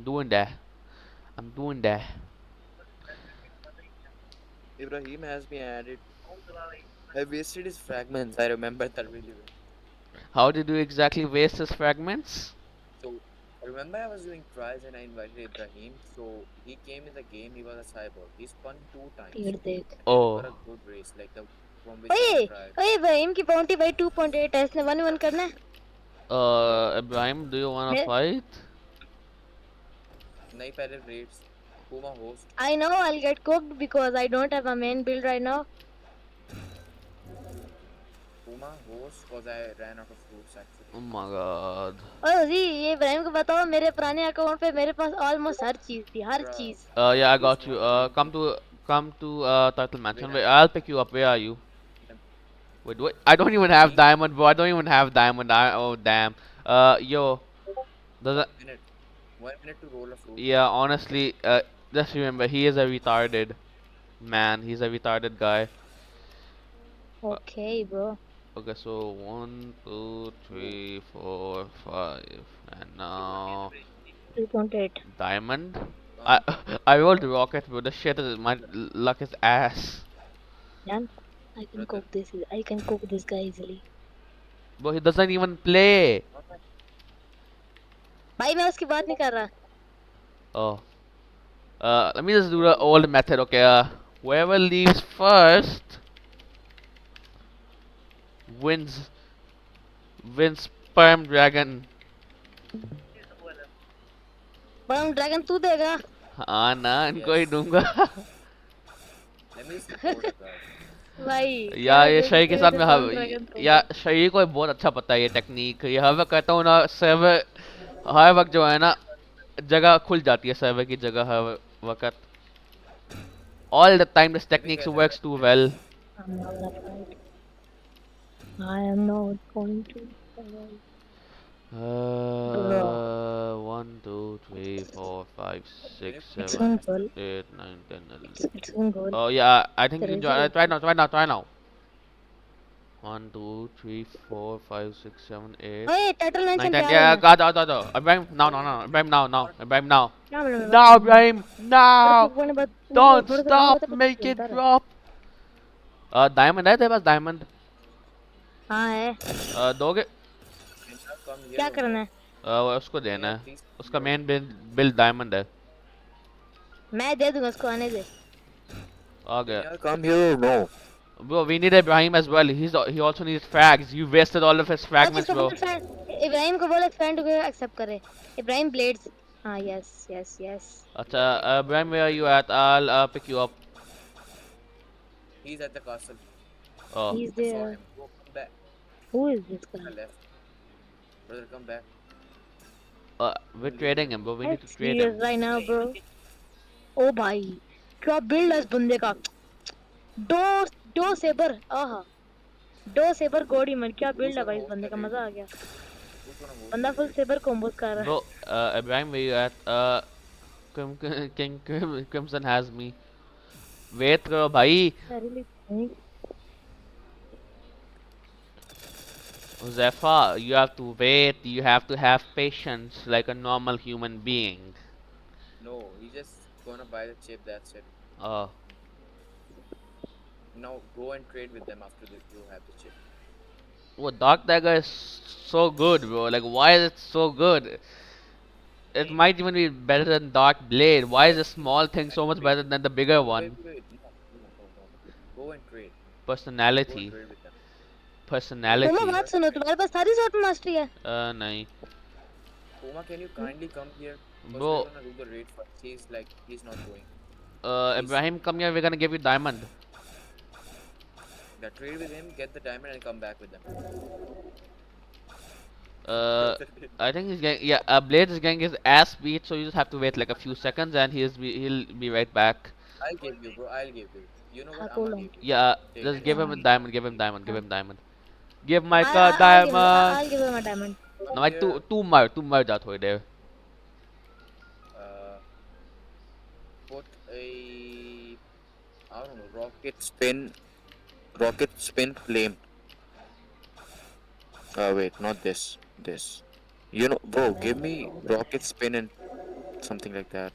I'm doing that. I'm doing that. Ibrahim has been added. I wasted his fragments. I remember that really well. How did you exactly waste his fragments? So remember I was doing tries and I invited Ibrahim. So he came in the game. He was a cyborg. He spun 2 times, पेड़ देख. and we Oh, got a good race, like the from which I ओए tried. ओए भाई इनकी bounty भाई 2.8 है इसने 1-1 करना है. Ibrahim, do you wanna मैं fight? नहीं पहले raids. Puma host. I know I'll get cooked because I don't have a main build right now. Puma host because I ran out of fruits actually. Oh my god. ओए जी ये इब्राहिम को बताओ मेरे पुराने account पे मेरे पास ऑलमोस्ट हर चीज थी हर Bruh, चीज. Yeah, I who's got you. not going to Come to Turtle wait? Mansion. Wait, I'll pick you up. Where are you? Wait, wait. I don't even have Me? diamond, bro. I don't even have diamond. Oh damn. Yo. Does it? 1 minute. 1 minute to roll a fruit. Yeah, honestly, just remember, he is a retarded man. He's a retarded guy. Okay bro. Okay, so one, two, three, four, five, and now 2.8. diamond. I Come. I rolled rocket, bro. The shit is my luck is ass. Man, I can Brother. cook this. I can cook this guy easily. Bro, he doesn't even play. भाई मैं उसकी बात नहीं कर रहा. Oh, let me just do the old method. Okay, whoever leaves first wins wins sperm dragon. बड़ा dragon तू देगा. हाँ ना, इनको ही Yes. दूंगा. Let me support a guy. भाई या क्या ये जोगी शही के तेरे साथ से में बड़ा ड्रैगन या दूंगा. शही को बहुत अच्छा पता है ये टेक्निक. ये हर वक्त कहता हूँ ना, सर्वर हर वक्त जो है ना, जगह खुल जाती है सर्वर की जगह हर वक्त. All the time this Let me technique get works too well. I'm not gonna fight. I am not going to fight. Bro, 1, 2, 3, 4, 5, Can 6, you it's 7, going fast? good. 8, 9, 10, 11. It's going good. Oh yeah, I think you तेरे can से try good. now, try now, try now, try now. 1, 2, 3, 4, 5, 6, 7, 8, ओए turtle 9, mention पे 10. आ रहा हूँ Yeah, मैं. go. Ibrahim, now, no, no, Ibrahim, now, What? Ibrahim, now. क्या बोले मैं Now, बताऊँ. Ibrahim, और now. कुक करने बाद Don't थोड़ा stop, सा कुछ make it चलता रहे. drop. Diamond है तेरे पास diamond? हाँ है. दोगे? Can you come here क्या or करना no? है. वो उसको Can देना you है. please come उसका here? main build diamond है. मैं दे दूंगा उसको आने दे. आ Can गया. you come here or no? Bro, we need Ibrahim as well. He also needs frags. You wasted all of his okay fragments, इसको bro. बोल फ्रेंड इब्राहिम को बोल फ्रेंड को एक्सेप्ट करे. इब्राहिम ब्लेड्स. हाँ yes yes yes. Acha, Ibrahim, where are you at? I'll pick you up. He's at the castle. Oh, He's I saw there. him. Go, come back. Who is this guy. I left. Brother, come back. we're Don't leave trading here. him, bro. We need to Let's trade serious him. right now bro. ओ भाई क्या build है इस बंदे का. दो दो sabre. आहा. दो सेबर गोडी मन क्या Who's बिल्ड है gonna भाई इस host बंदे the का. raid? मजा आ गया. Who's gonna host बंदा the फुल raid? सेबर कोम्बोस कर रहा है. Bro, Ibrahim, where you at? King Crimson has me. Wait करो भाई. I really think Zephyr, you have to wait. You have to have patience like a normal human being. No, he's just gonna buy the chip. That's it. Uh, Now go and trade with them after you have the chip. Dark Dagger is so good, bro. Like, why is it so good? It might even be better than Dark Blade. Why is the small thing so much Wait, better than the bigger wait, one? wait, wait. No, no, no, no. Go and trade. Go and Personality. trade with them. तुम Personality. बात सुनो तुम्हारे पास सारी shot mastery है. Nahi. Puma, can you kindly come here? Because we're Bro, gonna do the raid first. He's not going. He's Ibrahim, come here. We're gonna give you diamond. that trade with him, get the diamond and come back with them. Uh, Brother, I think he's getting, yeah, Blade is getting his ass beat, so you just have to wait like a few seconds and he'll be right back. I'll give you, bro. I'll give you. You know हाँ what? I'ma cool on. give you. Yeah, Take just this. give him a diamond, give him diamond, give him diamond. Give Micah diamond! I'll give him a diamond. Come No, भाई here. तू मर जा थोड़ी देर. Uh, put a I don't know rocket spin flame. Wait, not this. This. You know, bro. Give me rocket spin and something like that.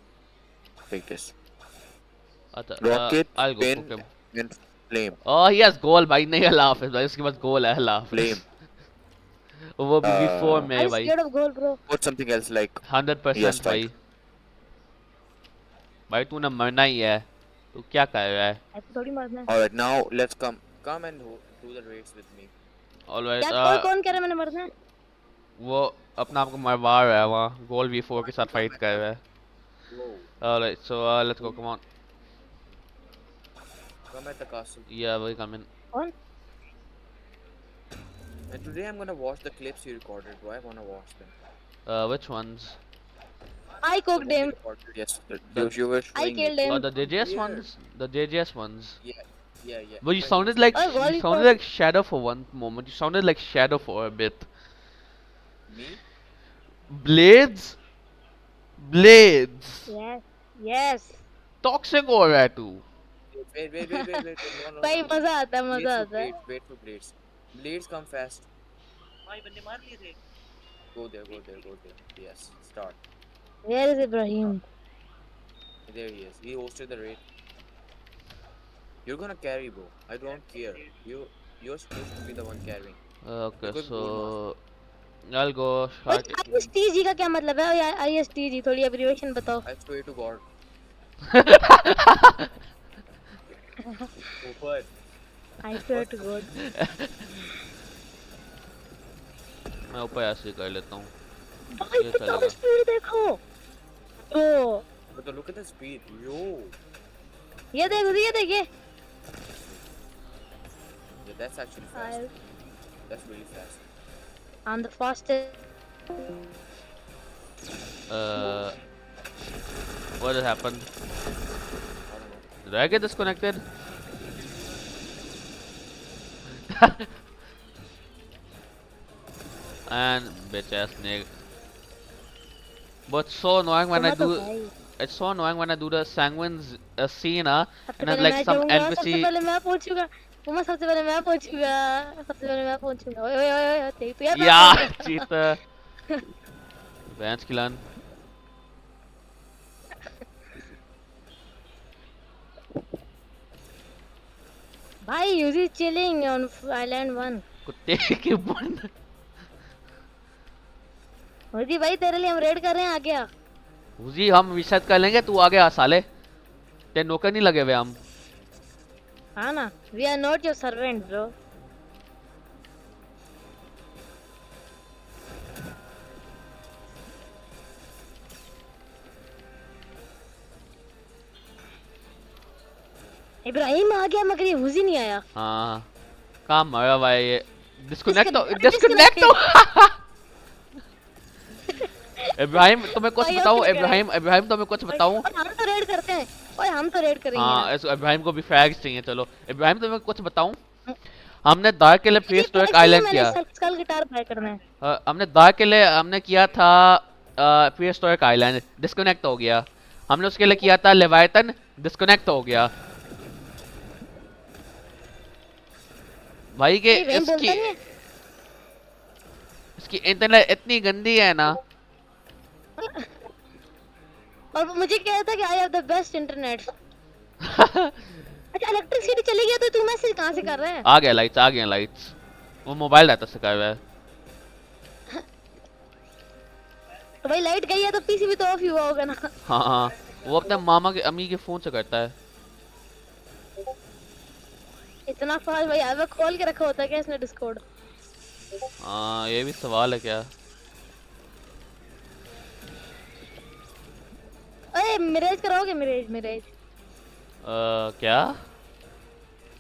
Like this. अच्छा Rocket, I'll go spin, cook him. and flame. Oh he has goal भाई, नहीं अल्लाह हाफिज भाई, उसके पास गोल है, अल्लाह Flame. हाफिज। वो भी V4 में Are है you भाई, scared of gold, bro? Put something else like 100% strike. भाई। भाई तूने मरना ही है, तू क्या कर रहा है? ऐसे थोड़ी मरना है। Alright, now let's come and do the raids with me. Alright क्या कौन कह रहा है मैंने मरना है? वो अपना आपको मरवा रहा है वहाँ, गोल V4 के साथ फाइट कर रहा है। Whoa. Alright so let's go, come on. Come at the castle. या वही कम इन। कौन? And today I'm gonna watch the clips you recorded, bro. I wanna watch them. Which ones? I The cooked one you him. recorded yesterday. The- You were I showing killed me. him. The JJS Weird. ones? The JJS ones. Yeah, yeah. But you But sounded he's- like Oh, you Wally sounded Ford. like Shadow for one moment. You sounded like Shadow for a bit. me. Blades? Blades. Yes. Yes. Toxic हो रहा है तू। Wait. No. भाई मजा आता है, Wait मजा for आता है। blades. Wait for blades. Blades come fast. भाई बंदे मार लिए थे। Go there. Yes. Start. Where is Ibrahim? There he is. He hosted the raid. You're gonna carry, bro. I don't care. You're supposed to be the one carrying. Okay, Because so I'll go भाई start. ISTG का क्या मतलब है? या ISTG थोड़ी abbreviation बताओ। I swear to God. ऊपर. I swear to God. मैं ऊपर ऐसे ही कर लेता हूँ। भाई ये कितना चलेगा। स्पीड देखो। ओ But look at the speed. Yo. ये देख ये देख ये। Yeah, that's actually fast. That's really fast. I'm the fastest. What has happened? I don't know. Did I get disconnected? And bitch ass nigga. But so annoying when I तुम्हें तो do. भाई। It's so annoying when I do the Sanguin's scene, and सबसे then पहले like मैं some जाऊंगा, सबसे NPC. पहले मैं पहुंचूंगा। उमा सबसे पहले मैं पहुंचूंगा, सबसे पहले मैं पहुंचूंगा। ओए ओए ओए ओए, तू यार Yeah, cheater. Vance Killan. भाई यूजी चिलिंग ऑन आइलैंड 1। कुत्ते के बंद। मोदी भाई तेरे लिए हम रेड कर रहे हैं, आ गया। जी हम रिसेट कर लेंगे, तू आगे आ साले। ते नौकर नहीं लगे हुए हम। हाँ ना, we are not your servant bro. Ibrahim आ गया मगर ये हुजी नहीं आया। हाँ काम मरा भाई ये। Disconnect Disconnected. इब्राहिम तुम्हें कुछ भाई, बताऊं? अब क्या है? इब्राहिम तुम्हें कुछ बताऊं? और हम तो रेड करते हैं। ओए हम तो रेड करेंगे हाँ यार। इस इब्राहिम को भी फ्रैग्स चाहिए। चलो इब्राहिम तुम्हें कुछ बताऊं? हमने दार के लिए प्री हिस्टोरिक आइलैंड किया। स्कल गिटार बाय करना है। हमने दार के लिए हमने किया था प्री हिस्टोरिक आइलैंड, डिस्कनेक्ट हो गया। हमने उसके लिए किया था लेवायतन, डिस्कनेक्ट हो गया। भाई के ये वेम बोलता नहीं है? इसकी इंटरनेट इतनी गंदी है ना। और मुझे कह रहा था कि I have the best internet. अच्छा इलेक्ट्रिसिटी चली गया तो तू मैसेज कहां से कर रहा है? आ गया लाइट्स। वो मोबाइल डाटा से कर रहा है। तो भाई लाइट गई है तो पीसी भी तो ऑफ ही हुआ होगा ना। हाँ वो अपने मामा के अम्मी के फोन से करता है। इतना फास्ट भाई अब खोल के रखा होता है क्या इसने डिस्कॉर्ड? हाँ ये भी सवाल है क्या। अरे मिराज कराओगे? मिराज क्या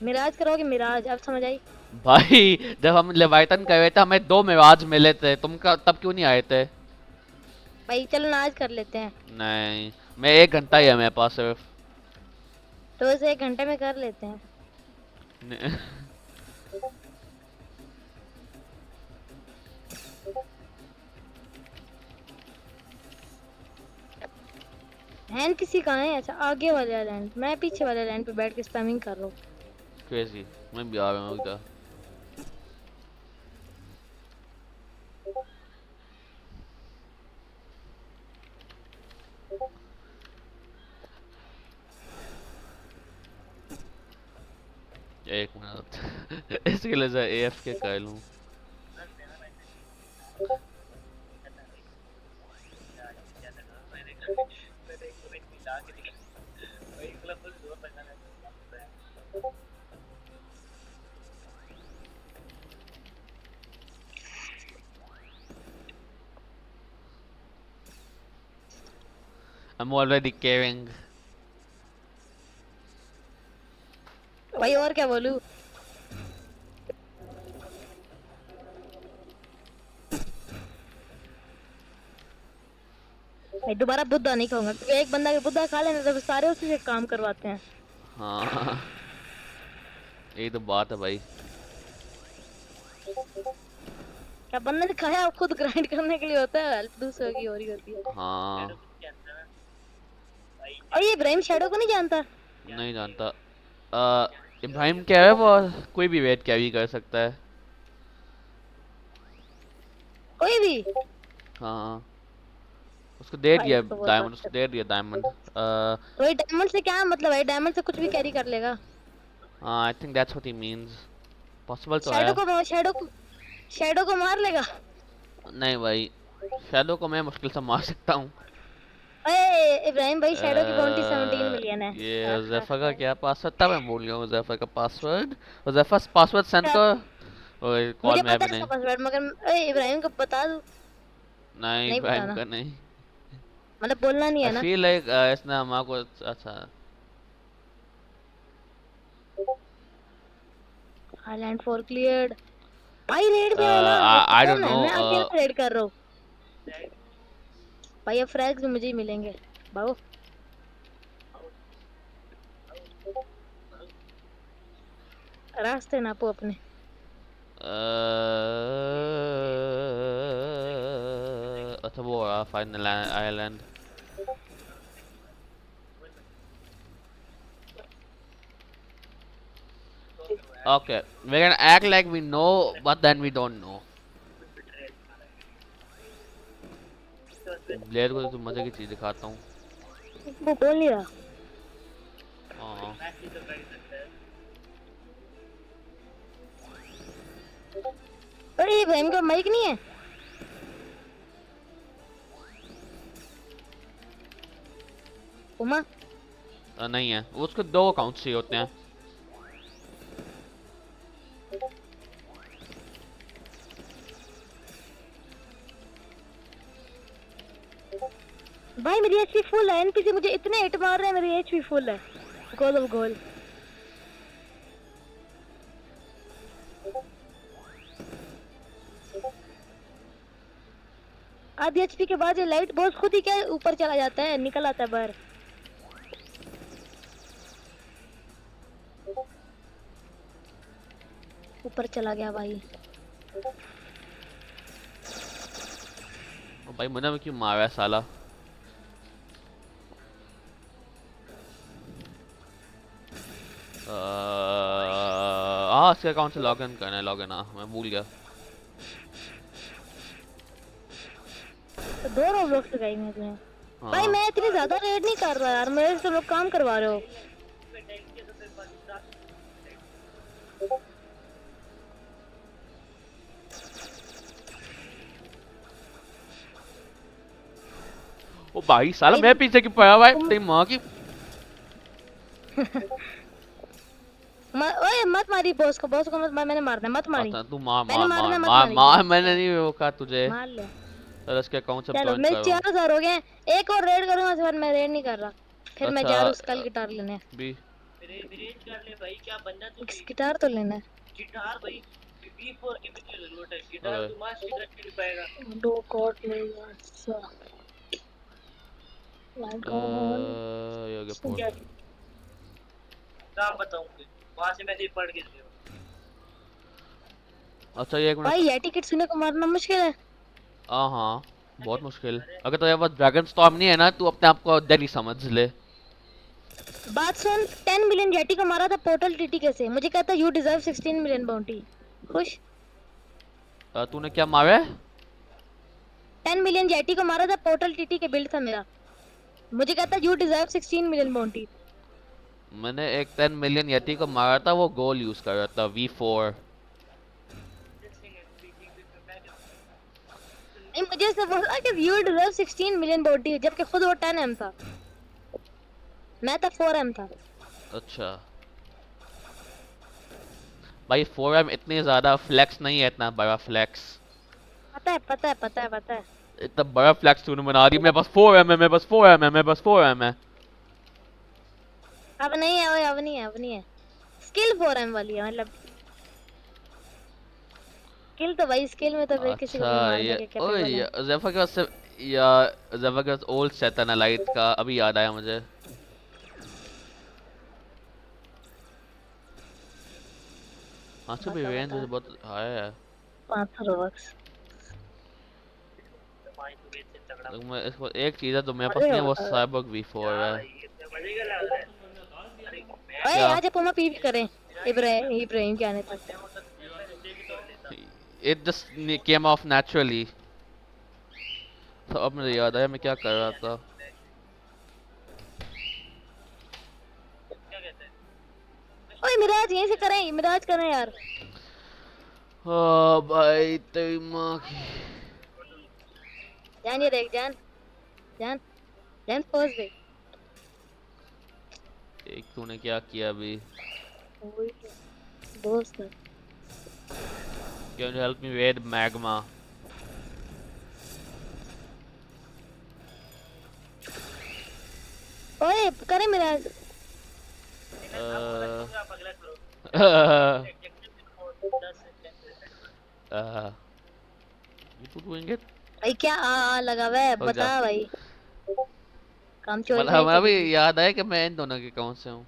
मिराज कराओगे? मिराज अब समझ आई? भाई जब हम लेवाइतन कर रहे थे हमें 2 मिराज मिले थे, तुम का तब क्यों नहीं आए थे? भाई चलो ना आज कर लेते हैं। नहीं मैं 1 घंटा ही है मेरे पास सिर्फ। तो इसे 1 घंटे में कर लेते हैं। हैंड किसी कहाँ है? अच्छा आगे वाले लैंड, मैं पीछे वाले लैंड पे बैठ के स्पैमिंग कर रहा हूँ। क्रेजी मैं भी आ रहा हूँ इधर। एक मिनट इसके लिए जो एएफ के कर लूं। बस देना मैं करना भाई यार क्या लगा मैंने एक मिनट मिला के दिखा भाई क्लब फुल जोर लगाना है I'm already caring. भाई और क्या बोलूं? भाई दोबारा बुद्धा नहीं खाऊंगा क्योंकि एक बंदा के बुद्धा खा लेने तो फिर सारे उसी से काम करवाते हैं। हाँ यही तो बात है भाई। क्या बंदे ने खाया अब खुद ग्राइंड करने के लिए होता है, हेल्प दूसरों की हो रही होती है। हाँ शैडो कुछ जानता ना भाई और ये इब्राहिम शैडो को नहीं जानता? नहीं जानता। इब्राहिम क्या है वो, कोई भी वेट कैरी कर सकता है। कोई भी? हाँ उसको दे भाई दिया इसको बहुत डायमंड, बात उसको दे दिया डायमंड। तो ये डायमंड से क्या मतलब है? डायमंड से कुछ भी कैरी कर लेगा? हाँ I think that's what he means. Possible तो शैडो है। को शैडो को मार लेगा? नहीं भाई शैडो को मैं मुश्किल से मार सकता हूँ। अरे इब्राहिम भाई शैडो की बाउंटी 17 मिलियन है। ये हुज़ैफा का क्या पासवर्ड था, मैं भूल गया हूँ हुज़ैफा का पासवर्ड। हुज़ैफा पासवर्ड सेंड कर। ओए कॉल मुझे में पता अभी है इसका नहीं। पासवर्ड मगर इब्राहिम को बता दूं? नहीं नहीं इब्राहिम बताना, का नहीं। मतलब बोलना नहीं आई है ना? फील लाइक इसने हमारे को अच्छा आइलैंड 4 क्लियर्ड। भाई रेड में है ना, आई डोंट कौन है? नो। मैं अकेला रेड कर रहा हूँ। भाई अब फ्रैग्स भी मुझे ही मिलेंगे। भागो। रास्ते नापो अपने। अच्छा वो final island. Okay, we can act like we know, but then we don't know. Blair को तो मजे की चीज दिखाता हूँ। वो बोल नहीं रहा। हाँ मैच तो कर सकता है अरे इब्राहिम का माइक नहीं है? उमा नहीं है, उसको 2 अकाउंट चाहिए होते हैं। भाई मेरी एचपी फुल है, एनपीसी मुझे इतने हिट मार रहे हैं, मेरी एचपी फुल है। Goal of goal. आधी एचपी के बाद ये लाइट बॉस खुद ही क्या ऊपर चला जाता है, निकल आता है बाहर। ऊपर चला गया भाई। भाई मुझे में क्यों मारा है साला। हाँ इसके अकाउंट से लॉगिन करना है, लॉगिन। हाँ मैं भूल गया। तो 2 रोब्लॉक्स लगाई मैं तुम्हें। भाई हाँ मैं इतनी ज्यादा रेड नहीं कर रहा यार, मेरे से लोग काम करवा रहे हो। ओ भाई साला मैं पीछे क्यों पड़ा हुआ है तेरी माँ की। ओए मत मारी बॉस को मत मार, मैंने मारना है, मत मारी। अच्छा तू मार मैंने मार मारना, मार मत मार मारी। मार, मैंने नहीं रोका तुझे। मार ले। चल इसके अकाउंट से चलो जॉइन मेरे करो। 4000 हो गए हैं। एक और रेड करूंगा उसके बाद मैं रेड नहीं कर रहा। फिर मैं जा रहा हूँ स्कल गिटार लेने। बी विरेज कर ले भाई क्या बनना तू भी गिटार तो लेना है। गिटार भाई V4 की भी जरूरत है गिटार तू मास्टर कर नहीं पाएगा दो कोट ले अच्छा। लाइक ये हो गया फोन। क्या काम बताऊंगी वहां से मैसेज पढ़ के दे अच्छा ये एक मिनट। भाई ये टिकट सुनने को मारना मुश्किल है। हाँ बहुत मुश्किल। अगर तेरे पास ड्रैगन स्टॉर्म नहीं है ना तू अपने आप को दिल्ली समझ ले। बात सुन, 10 मिलियन जेटी को मारा था पोर्टल टीटी कैसे? मुझे कहता यू डिजर्व 16 मिलियन बाउंटी। खुश? तूने क्या मारा है? 10 मिलियन जेटी को मारा था, पोर्टल टीटी के बिल्ड था मेरा। मुझे कहता यू डिजर्व 16 मिलियन बाउंटी। मैंने एक 10 मिलियन यति को मारा था, वो गोल यूज कर रहा था V4। नहीं मुझे ऐसा बोला कि you deserve 16 million body जबकि खुद वो 10M था, मैं था 4M था। अच्छा भाई 4M इतनी ज्यादा फ्लेक्स नहीं है, इतना बड़ा फ्लेक्स। पता है। इतना बड़ा फ्लेक्स तूने बना दी, मेरे पास 4M है, मेरे पास 4M है, मेरे पास 4M है। अब नहीं है, ओए अब नहीं है। स्किल 4M वाली है, मतलब स्किल तो भाई, स्किल में तो फिर किसी को अच्छा भी मार ये देके ओए कैपेबल है। ज़ेफा के पास से या ज़ेफा के पास ओल्ड सेट है ना लाइट का, अभी याद आया मुझे। हाँ भी रेंज बता बहुत हाई है। 500 रोबक्स। तो मैं इसको एक चीज़ है जो मेरे पास अरे नहीं है, वो साइबर्ग V4 है। ओए क्या? आज अपन पीवी करें, इब्राहिम के आने तक। It just came off naturally। तो अब मुझे याद आया मैं क्या कर रहा था। ओए मिराज यहीं से करें, मिराज करें यार। भाई तेरी माँ की। जान ये देख, जान जान जान फर्स्ट डे। एक तूने क्या किया अभी? वही तो, दोस्त है। Can you help me with magma? ओए करें मिराज। You doing it? भाई क्या लगा हुआ है, रुक जा। बता भाई। काम चोरी मतलब तो नहीं हमें अभी चलेगी। याद आया कि मैं इन दोनों के अकाउंट से हूँ।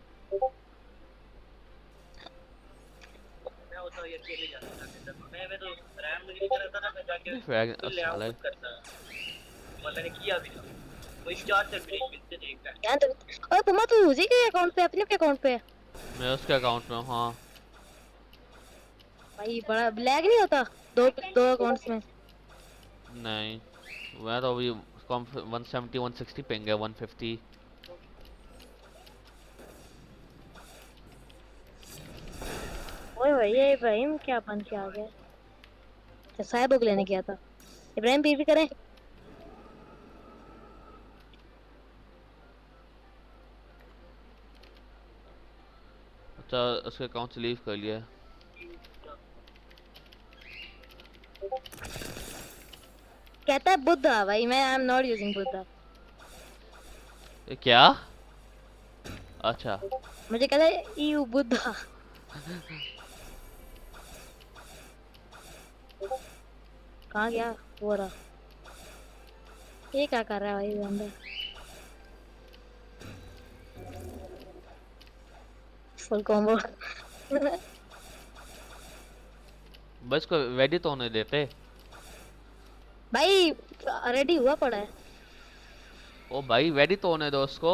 साला जान तो, ओए पुमा तू उसी के अकाउंट पे, अपने के अकाउंट पे है? मैं उसके अकाउंट में हूँ, हाँ। भाई बड़ा लैग नहीं होता दो दो अकाउंट्स में? नहीं मैं तो अभी 170 160 पिंग है, 150। ओए भाई ये इब्राहिम क्या बन के आ गया? अच्छा साहिब को लेने गया था। इब्राहिम पीवी करें। अच्छा उसके अकाउंट से लीव कर लिया। कहता है बुद्धा, भाई मैं I am not using Buddha. ये क्या? अच्छा मुझे कहता है यू बुद्धा। कहाँ गया वो रहा? ये क्या कर रहा है भाई बंदा? Full combo. बस को रेडी तो होने देते। भाई रेडी हुआ पड़ा है। ओ भाई रेडी तो होने दो उसको।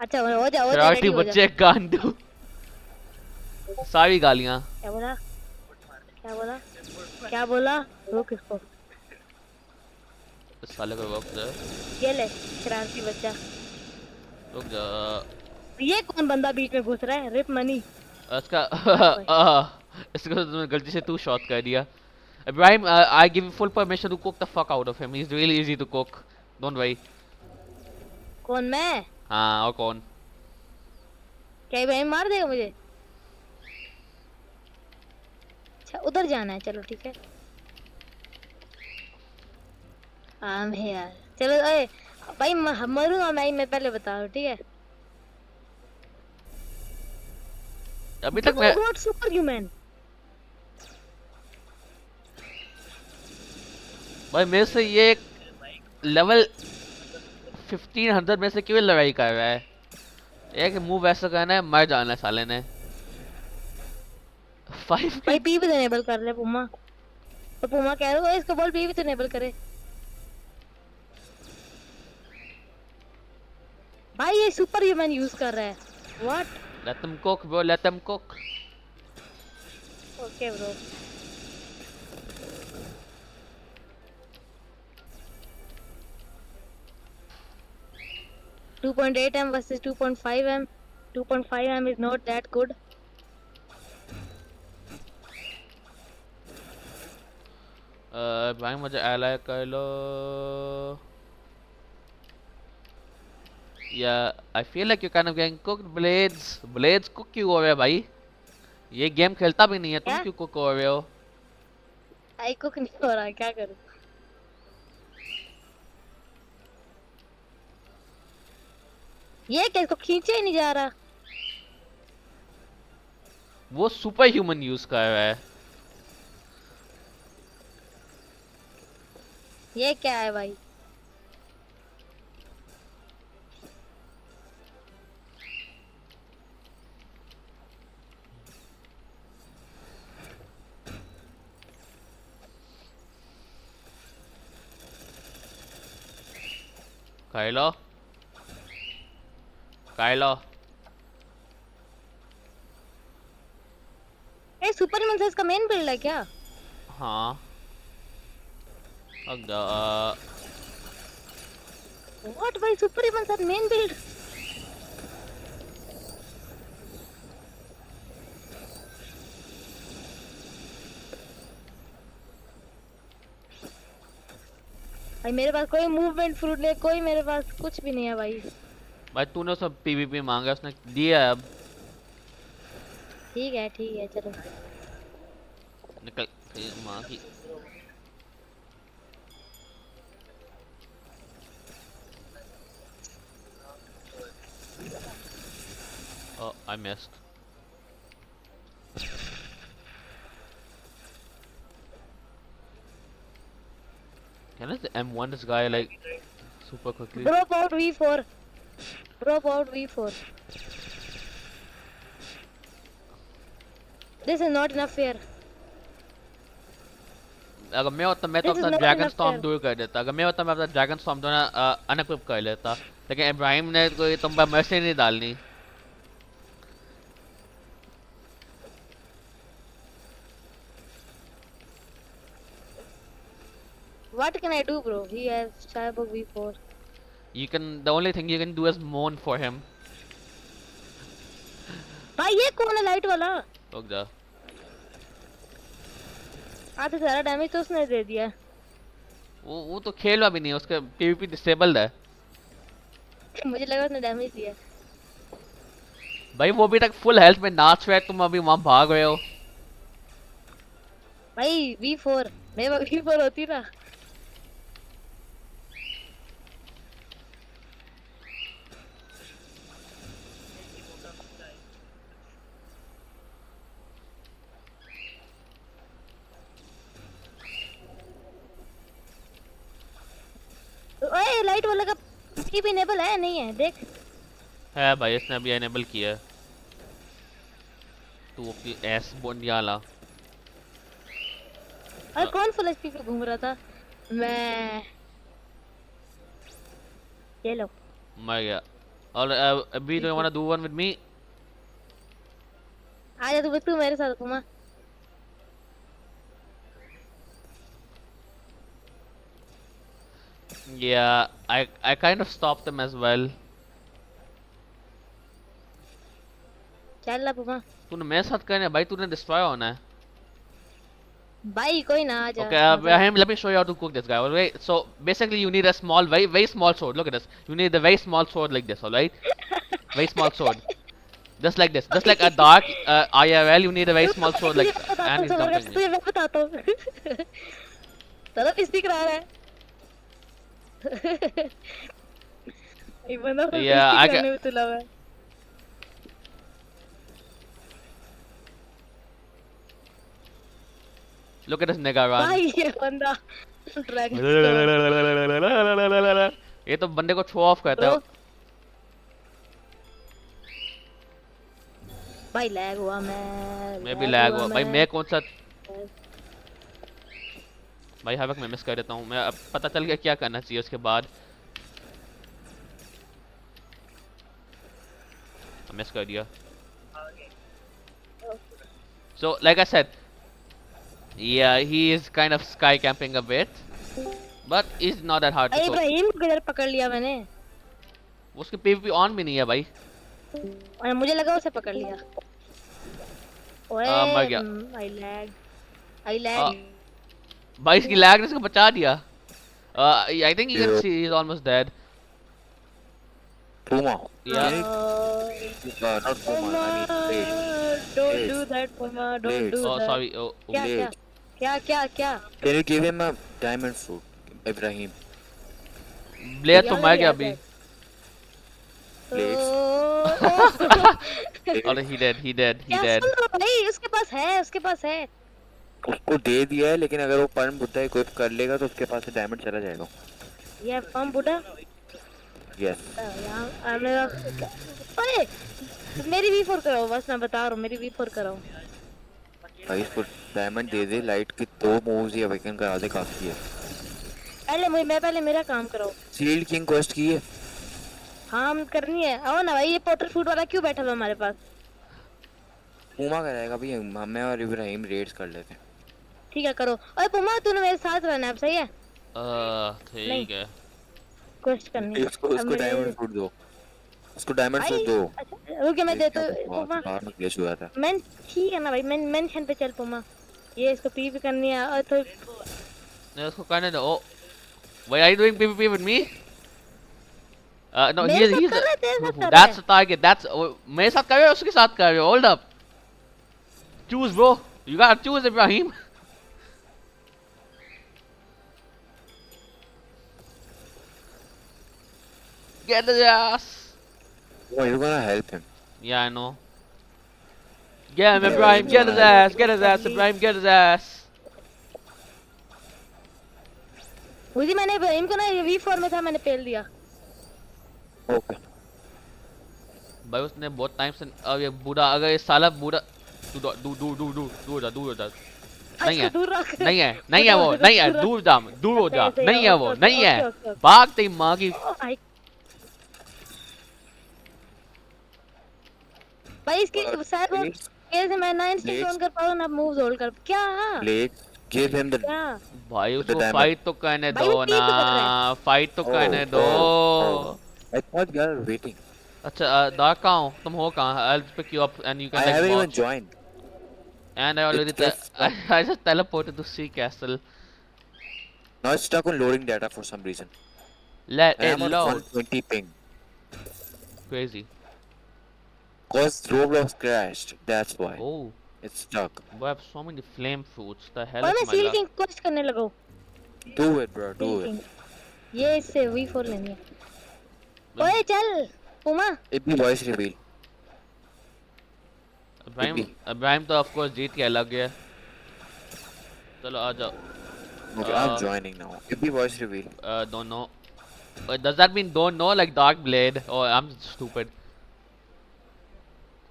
अच्छा हो जा शरारती रेडी हो जा। बच्चे गांडू। सारी गालियां। क्या बोला? क्या बोला? क्या बोला? रोक इसको। इस साले को वक्त है। ये ले शरारती बच्चा। रुक जा। ये कौन बंदा बीच में घुस रहा है? Rip money. इसका भाई इसको तो तुमने गलती से तू शॉट कर दिया। Ibrahim, I give you full permission to cook the fuck out of him. He's really easy to cook. Don't worry. कौन, मैं? हाँ और कौन? क्या इब्राहिम मार देगा मुझे? अच्छा उधर जाना है, चलो ठीक है। हाँ मैं यार चलो। अरे भाई मरूंगा मैं पहले बता रहा हूँ, ठीक है? अभी तक मैं व्हाट सुपर ह्यूमन? भाई मेरे से ये एक लेवल 1500 में से क्यों लड़ाई कर रहा है? एक मूव ऐसा करना है, मर जाना है साले ने। 5 भाई पी भी तो इनेबल कर ले पुमा। तो पुमा कह रहा है इसको बोल पी भी तो इनेबल करे। भाई ये सुपर ह्यूमन यूज कर रहा है। What? Let them cook bro, let them cook। Okay bro. .8M versus 2.5M। 2.5 m is not that good. भाई मुझे एलाय कर लो। Yeah, I feel like you're kind of getting cooked, Blades. Blades cook क्यों हो रहे हो भाई? ये game खेलता भी नहीं है, तुम क्या? क्यों कुक हो रहे हो? आई कुक नहीं हो रहा, क्या करूं? ये क्या, इसको खींचे ही नहीं जा रहा। वो सुपर ह्यूमन यूज कर रहा है। ये क्या है भाई? Kylo? Kylo? ए सुपरमैन से इसका मेन बिल्ड है क्या? हाँ। अग्गा। व्हाट भाई, सुपरमैन साथ मेन बिल्ड? भाई मेरे पास कोई मूवमेंट फ्रूट नहीं है, कोई मेरे पास कुछ भी नहीं है भाई। भाई तूने उससे पीवीपी मांगा, उसने दिया है अब। ठीक है चलो। निकल माँ की। Oh, I missed. Can I M1 this guy like super quickly? Drop out V4. Drop out V4. This is not enough fair. अगर मैं होता मैं तो This is अपना not dragon enough storm fair. दूर कर देता। अगर मैं होता मैं अपना ड्रैगन स्टॉर्म जो है ना अनइक्विप कर लेता। लेकिन इब्राहिम ने कोई तुम पर मर्सी नहीं डालनी। What can I do, bro? He has Cyborg V4. The only thing you can do is moan for him. भाई ये कौन है लाइट वाला? रुक जा। आधे से सारा डैमेज तो उसने दे दिया। वो तो खेलवा भी नहीं है, उसका पीवीपी डिसेबल्ड है। मुझे लगा उसने डैमेज दिया। भाई वो भी तक फुल हेल्थ में नाच रहा है, तुम अभी वहां भाग रहे हो। भाई V4 मेरे पास V4 होती ना। ओए लाइट वाला का भी इनेबल है नहीं है देख। है भाई, इसने अभी एनेबल किया है। तू अपनी एस बोंडियाला। अरे कौन फुल एचपी पे घूम रहा था? मैं ये लो। मर गया। और अभी do you wanna do one with me? आजा तू मेरे साथ घुमा। Yeah, I kind of stopped them as well. चल ला घुमा। तूने मेरे साथ करना है भाई, तूने डिस्ट्रॉय होना है। भाई कोई ना आजा। Okay, let me show you how to cook this guy. Alright, so basically you need a small, very small sword. Look at this. You need a very small sword like this. Alright, very small sword, just like this, just like a dark IRL. You need a very small sword like, and he's dumping me. तुझे मैं बताता हूँ। चलो पिस्ती करा रहा है। एक बंदा पिस्ती Yeah, करने में तुला हुआ है। look at this nigga run. भाई ये बंदा ड्रैगन ये तो बंदे को शो ऑफ करता है। भाई लैग हुआ मैं भी लैग हुआ भाई। मैं कौन सा भाई हवक मैं मिस कर देता हूँ। मैं अब पता चल गया क्या करना चाहिए उसके बाद। मिस कर दिया। So like I said, yeah, he is kind of sky camping a bit, but it's not that hard to अरे cook. इब्राहिम को किधर पकड़ लिया मैंने? उसकी PvP ऑन भी नहीं है भाई। और मुझे लगा उसे पकड़ लिया। ओए मर गया। आई Uh, लैग भाई इसकी लैग ने इसको बचा दिया। I think you can Yo. see he's almost dead. Puma. Yeah. Can not Puma. I mean, Blade. don't Blades. do that Puma, don't Blades. do Oh, that। sorry. Oh, क्या क्या Blades. क्या Can you give him a diamond fruit, Ibrahim? Blade तो Yeah, मर गया yeah, अभी। that- Blades. और he dead. क्या सुन रहे हो भाई, उसके पास है। उसको दे दिया है, लेकिन अगर वो परम बुद्धा इक्विप कर लेगा तो उसके पास से डायमंड चला जाएगा। ये फॉर्म बुढ़ा यस। यहाँ मेरा। अरे मेरी V4 कराओ बस, मैं बता रहा हूँ, मेरी V4 कराओ। भाई इसको डायमंड दे दे, लाइट की 2 मूव्स ही अवेकन करा दे, काफी है। पहले मेरा काम कराओ। शील्ड किंग क्वेस्ट की है। हाँ हम करनी है। आओ ना भाई, ये पोर्टल फूड वाला क्यों बैठा हुआ हमारे पास? पूमा कराएगा भाई, हमें और इब्राहिम रेड्स कर लेते हैं। ठीक है करो। ओए पुमा तूने मेरे साथ रहना है, अब सही है? ठीक है। क्वेस्ट करनी है। उसको अब मेरे- डायमंड फ्रूट दो, उसको डायमंड फ्रूट दो। अच्छा रुक मैं देता हूँ पुमा। बाहर में क्लेश हुआ था। मैं ठीक है ना भाई, मैं मेंशन पे चल पुमा। ये इसको पी भी करनी है और तो नहीं उसको करने दो। Oh, why are you doing PvP with me? No, मेरे साथ कर रहा है, तेरे साथ कर रहा that's है। the target. That's मेरे साथ कर रहे हो, उसके साथ कर रहे हो? Hold up. Choose, bro. You gotta choose, Ibrahim. Get his ass. Oh, you're gonna help him. Yeah, I know. Get him, Ibrahim. Get his ass. Get his ass, Ibrahim. Get his ass. उसी मैंने इनको ना V4 में था, मैंने पेल दिया। Okay. भाई उसने बहुत टाइम से अब ये बूढ़ा, अगर ये साला बूढ़ा दूर हो जा। नहीं है, दूर रख। नहीं है, नहीं है वो, नहीं है, दूर हो जा, नहीं है वो, नहीं है, ओके। भाग तेरी माँ की। भाई इसकी शायद वो कैसे मैं ना इंस्टेंट ऑन कर पाऊँ ना मूव्स होल्ड कर क्या? Blade, give him the क्या भाई उसको diamond. फाइट तो करने भाई दो वो पीछे कर रहा ना, फाइट तो करने दो। I thought you are waiting. अच्छा दार्क कहाँ हो तुम? हो कहाँ? I'll pick you up and you I can haven't even like joined. and I already It's just I just teleported to Sea Castle. Now it's stuck on loading data for some reason. Let I it am on load. 120 ping. Crazy. Cause Roblox crashed. That's why. Oh, It's stuck. boy, I have so many flame fruits. The hell और मैं is my seal luck? King quest करने लगा हूँ। Do it, bro. Do seal it. King ये इससे V4 लेनी है। ओए चल पुमा। It be voice reveal. Ibrahim तो of course जीत के अलग है। चलो आ जाओ। Okay, I'm joining now. It be voice reveal. Don't know. Does that mean don't know like Dark Blade? Oh, I'm stupid.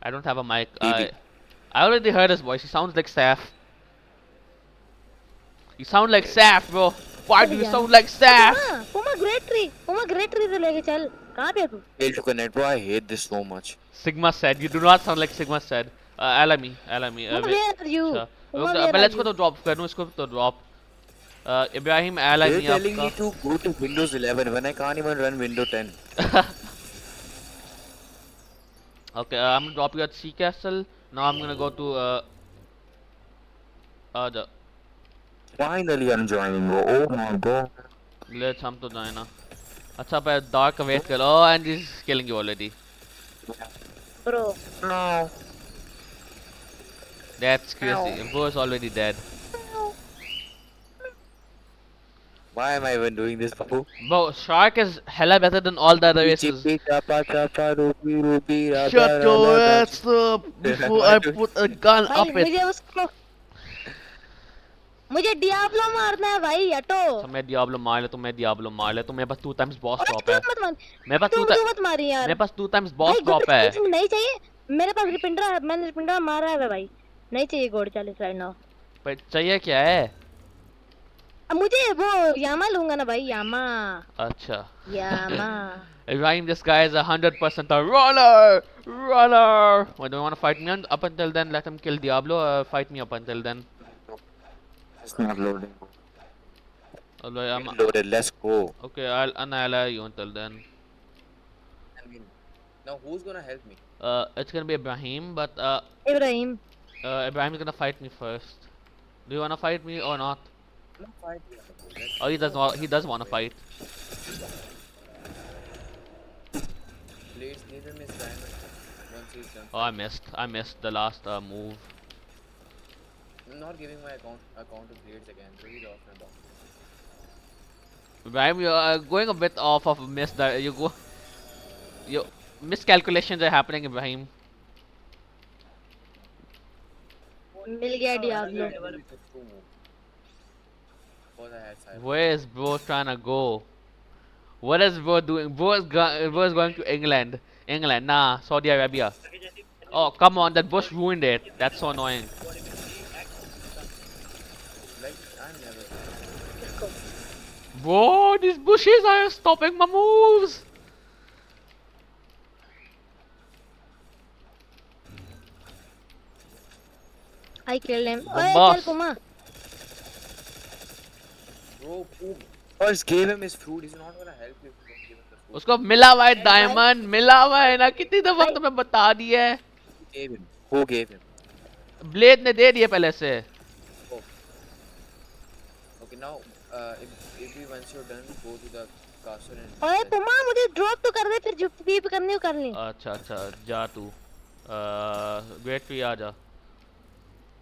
I don't have a mic. Maybe. I already heard his voice. He sounds like Saf. You sound like Saf, bro. Why do you sound like Saf? पुमा great tree से लेके चल। कहाँ पे है तू? Fail to connect, bro. I hate this so much. Sigma said. You do not sound like Sigma said. Alami. पुमा where are you? अच्छा, पुमा रुक जा, where पहले are इसको you? तो ड्रॉप कर दूं, इसको तो drop. Ibrahim They're Alami telling me आपका। to go to Windows 11 when I can't even run Windows 10. Okay, I'm gonna drop you at Sea Castle. Now I'm gonna go to the Finally, I'm joining, bro. Oh my god. let's हम तो जाए ना। अच्छा पर Dark का wait करो and he's killing you already. Bro No. That's crazy. Bro is already dead. Why am I even doing this, bro? Bro, Shark is hella better than all the other races. Chippy, chapa, chapa, ruby, ruby, raba, Shut your raba, ass up before I put a gun भाई up it. मुझे उसको मुझे Diablo मारना है भाई हटो। तो मैं Diablo मार ले, तो मैं Diablo मार ले, तो मेरे पास 2 times boss अरे drop तू है। मत मार। मेरे पास तू 2 मत मारी यार। मेरे पास 2 times boss भाई drop है। गोल्ड नहीं चाहिए। मेरे पास रिपिंडरा है, मैंने रिपिंडरा मारा है भाई। नहीं चाहिए गोल्ड 40 राइट नाउ। पर चाहिए क्या है? अब मुझे वो यामा लूंगा ना भाई, यामा अच्छा। यामा। Ibrahim, this guy is 100% a runner! Runner! Why do you want to fight me up until then? Let him kill Diablo or fight me up until then? It's not loading. Although Loaded, let's go. okay, I'll annihilate you until then. Now who's gonna help me? It's gonna be Ibrahim, but Ibrahim. Ibrahim's gonna fight me first. Do you wanna fight me or not? I'm not fighting you, bro. Let's Oh, he does not. He does wanna wait. fight. Blades, leave him his diamond. Once he's done. Oh, I missed. I missed the last move. I'm not giving my account to Blades again. Read off my box. Ibrahim, you're going a bit off of miss. That you go. Your miscalculations are happening, Ibrahim. मिल गया Diablo. Only took 2 moves. Because I had cyber. Where is bro trying to go? What is bro doing? Bro is going to England. England, nah, Saudi Arabia. Oh, come on, that bush ruined it. That's so annoying. Like, I'm never. Bro, these bushes are stopping my moves. I killed him. The ओए boss. चल Puma. Bro, who first gave him his fruit? He's not gonna help you if you don't give him the fruit. उसको मिला हुआ है diamond, मिला हुआ है ना, कितनी दफा तुम्हें बता दिया है. Who gave him? Who gave him? Blade ने दे दिए पहले से. Oh. Okay, now, if we once you're done, go to the castle and. ओए Puma मुझे ड्रॉप तो कर दे फिर जो पीप करनी हो कर ली. अच्छा अच्छा जा तू. वेट पे आ जा.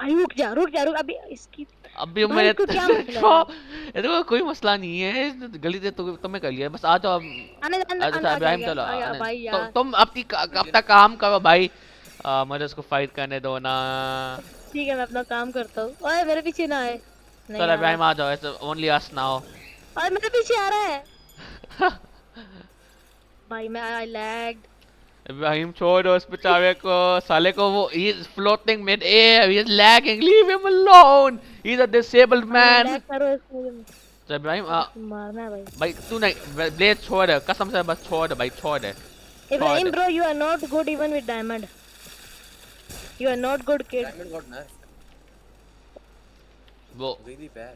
अरे रुक जा अभी इसकी अभी भाई, मैंने इसको क्या मतलब है? देखो कोई मसला नहीं है, गली से तुम्हें कर लिया, बस आ जाओ. आने अच्छा इब्राहिम चलो भाई तो यार तुम अपना काम करो भाई. मुझे उसको फाइट करने दो ना. ठीक है मैं अपना काम करता हूँ. ओए मेरे पीछे ना आए. नहीं चलो आ इब्राहिम आ जाओ. It's only us now. रहा. ओए मेरे पीछे आ रहा है. भाई मैं आई लैग्ड. इब्राहिम छोड़ दो उस बेचारे को, साले को. वो he is floating mid air, he is lagging, leave him alone, he is a disabled man. Lag करो इसको. तो इब्राहिम मारना है भाई. भाई तू नहीं, ब्लेड छोड़ दे कसम से, बस छोड़ दे भाई, छोड़ दे. Ibrahim bro, you are not good even with diamond. You are not good kid. Diamond got nerfed. वो Really bad.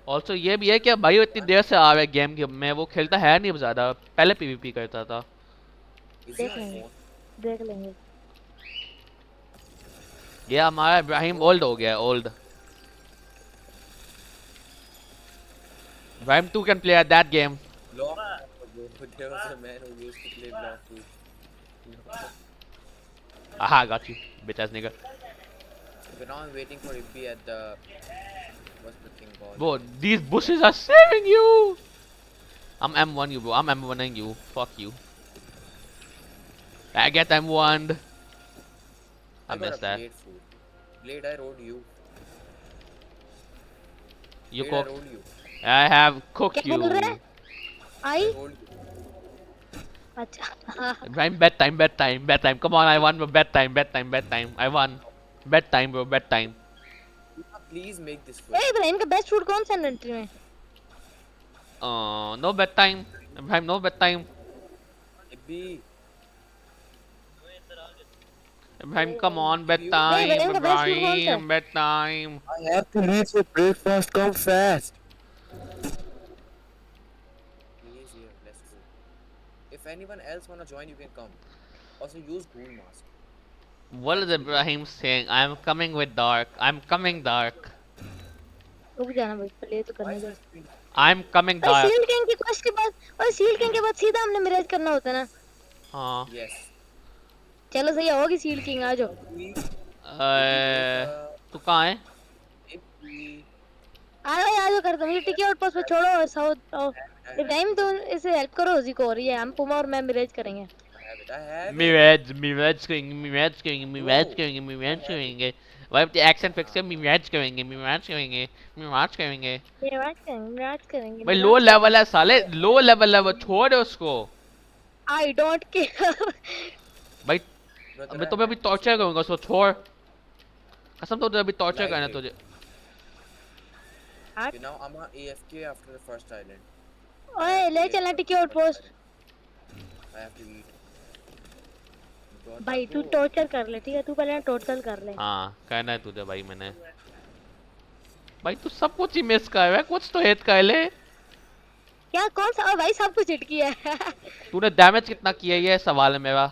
ऑल्सो ये भी है कि भाई वो इतनी देर से आ रहा है गेम में, वो खेलता है नहीं ज्यादा, पहले पीवीपी करता था. Is he देख on लेंगे phone? देख लेंगे. ये हमारा इब्राहिम ओल्ड हो गया, ओल्ड. इब्राहिम तू can play at that game. Block. There was a man who used to play block too. Aha, got you, bitch ass nigga. But now I'm waiting for Ibbi at the. What's the thing called? Bro, these bushes are saving you. I'm M1 you bro, I'm M1ing you. Fuck you. I get M1'd. I got missed a that. Blade food. Blade, I rode you. You Blade, I cook. rode you. I have cooked क्या बोल रहा you. है? आई I rode you. अच्छा. Ibrahim, bedtime. Come on, I won, bro. Bedtime. I won. Bedtime, bro. Bedtime. Please make this A quick. Ibrahim का best food कौन सा inventory में? No bedtime. Ibrahim, no bedtime. Ibbi. Ibrahim, come on, Hey, bedtime. Ibrahim, the best food कौन सा है? Ibrahim, bedtime. I have to leave for breakfast. Come fast. Please, here. Let's go. If anyone else wanna join, you can come. Also, use Ghoul Mask. What is Ibrahim saying? I'm coming with dark. I'm coming dark. रुक जाना भाई play तो Why करने is दो. my screen? I'm coming और dark. Sealed king की quest के बाद और सील्ड किंग के बाद सीधा हमने मिराज करना होता है ना. हाँ. Yes. चलो सही है, होगी सील्ड किंग आ जाओ. Ibbi. तू कहाँ है? Ibbi. आ जाओ कर दो मुझे टिकी आउट पोस्ट पे छोड़ो और साउथ. इब्राहिम तो इसे हेल्प करो, उसी को हो रही है. हम पुमा और मैं मिराज करेंगे. I have it. I have it. Mirage करेंगे. Why the accent fix कर Mirage करेंगे. मिराज करेंगे. भाई लो लेवल है साले, लो लेवल है वो, छोड़ उसको. I don't care. भाई Brother, मैं I तुम्हें अभी टॉर्चर करूंगा, उसको छोड़. कसम तो अभी टॉर्चर करना Like तुझे. Okay, now I'm a AFK after the first island. ओए ले चलना टिकी out post. I have to eat. God, भाई तू bro. टॉर्चर कर ले, ठीक है? तू पहले टोटल कर ले. हाँ कहना है तुझे भाई मैंने. भाई तू सब कुछ ही मिस कर रहा है, कुछ तो हिट कर ले. क्या कौन सा? ओ भाई सब कुछ हिट किया है. तूने डैमेज कितना किया ये सवाल है मेरा.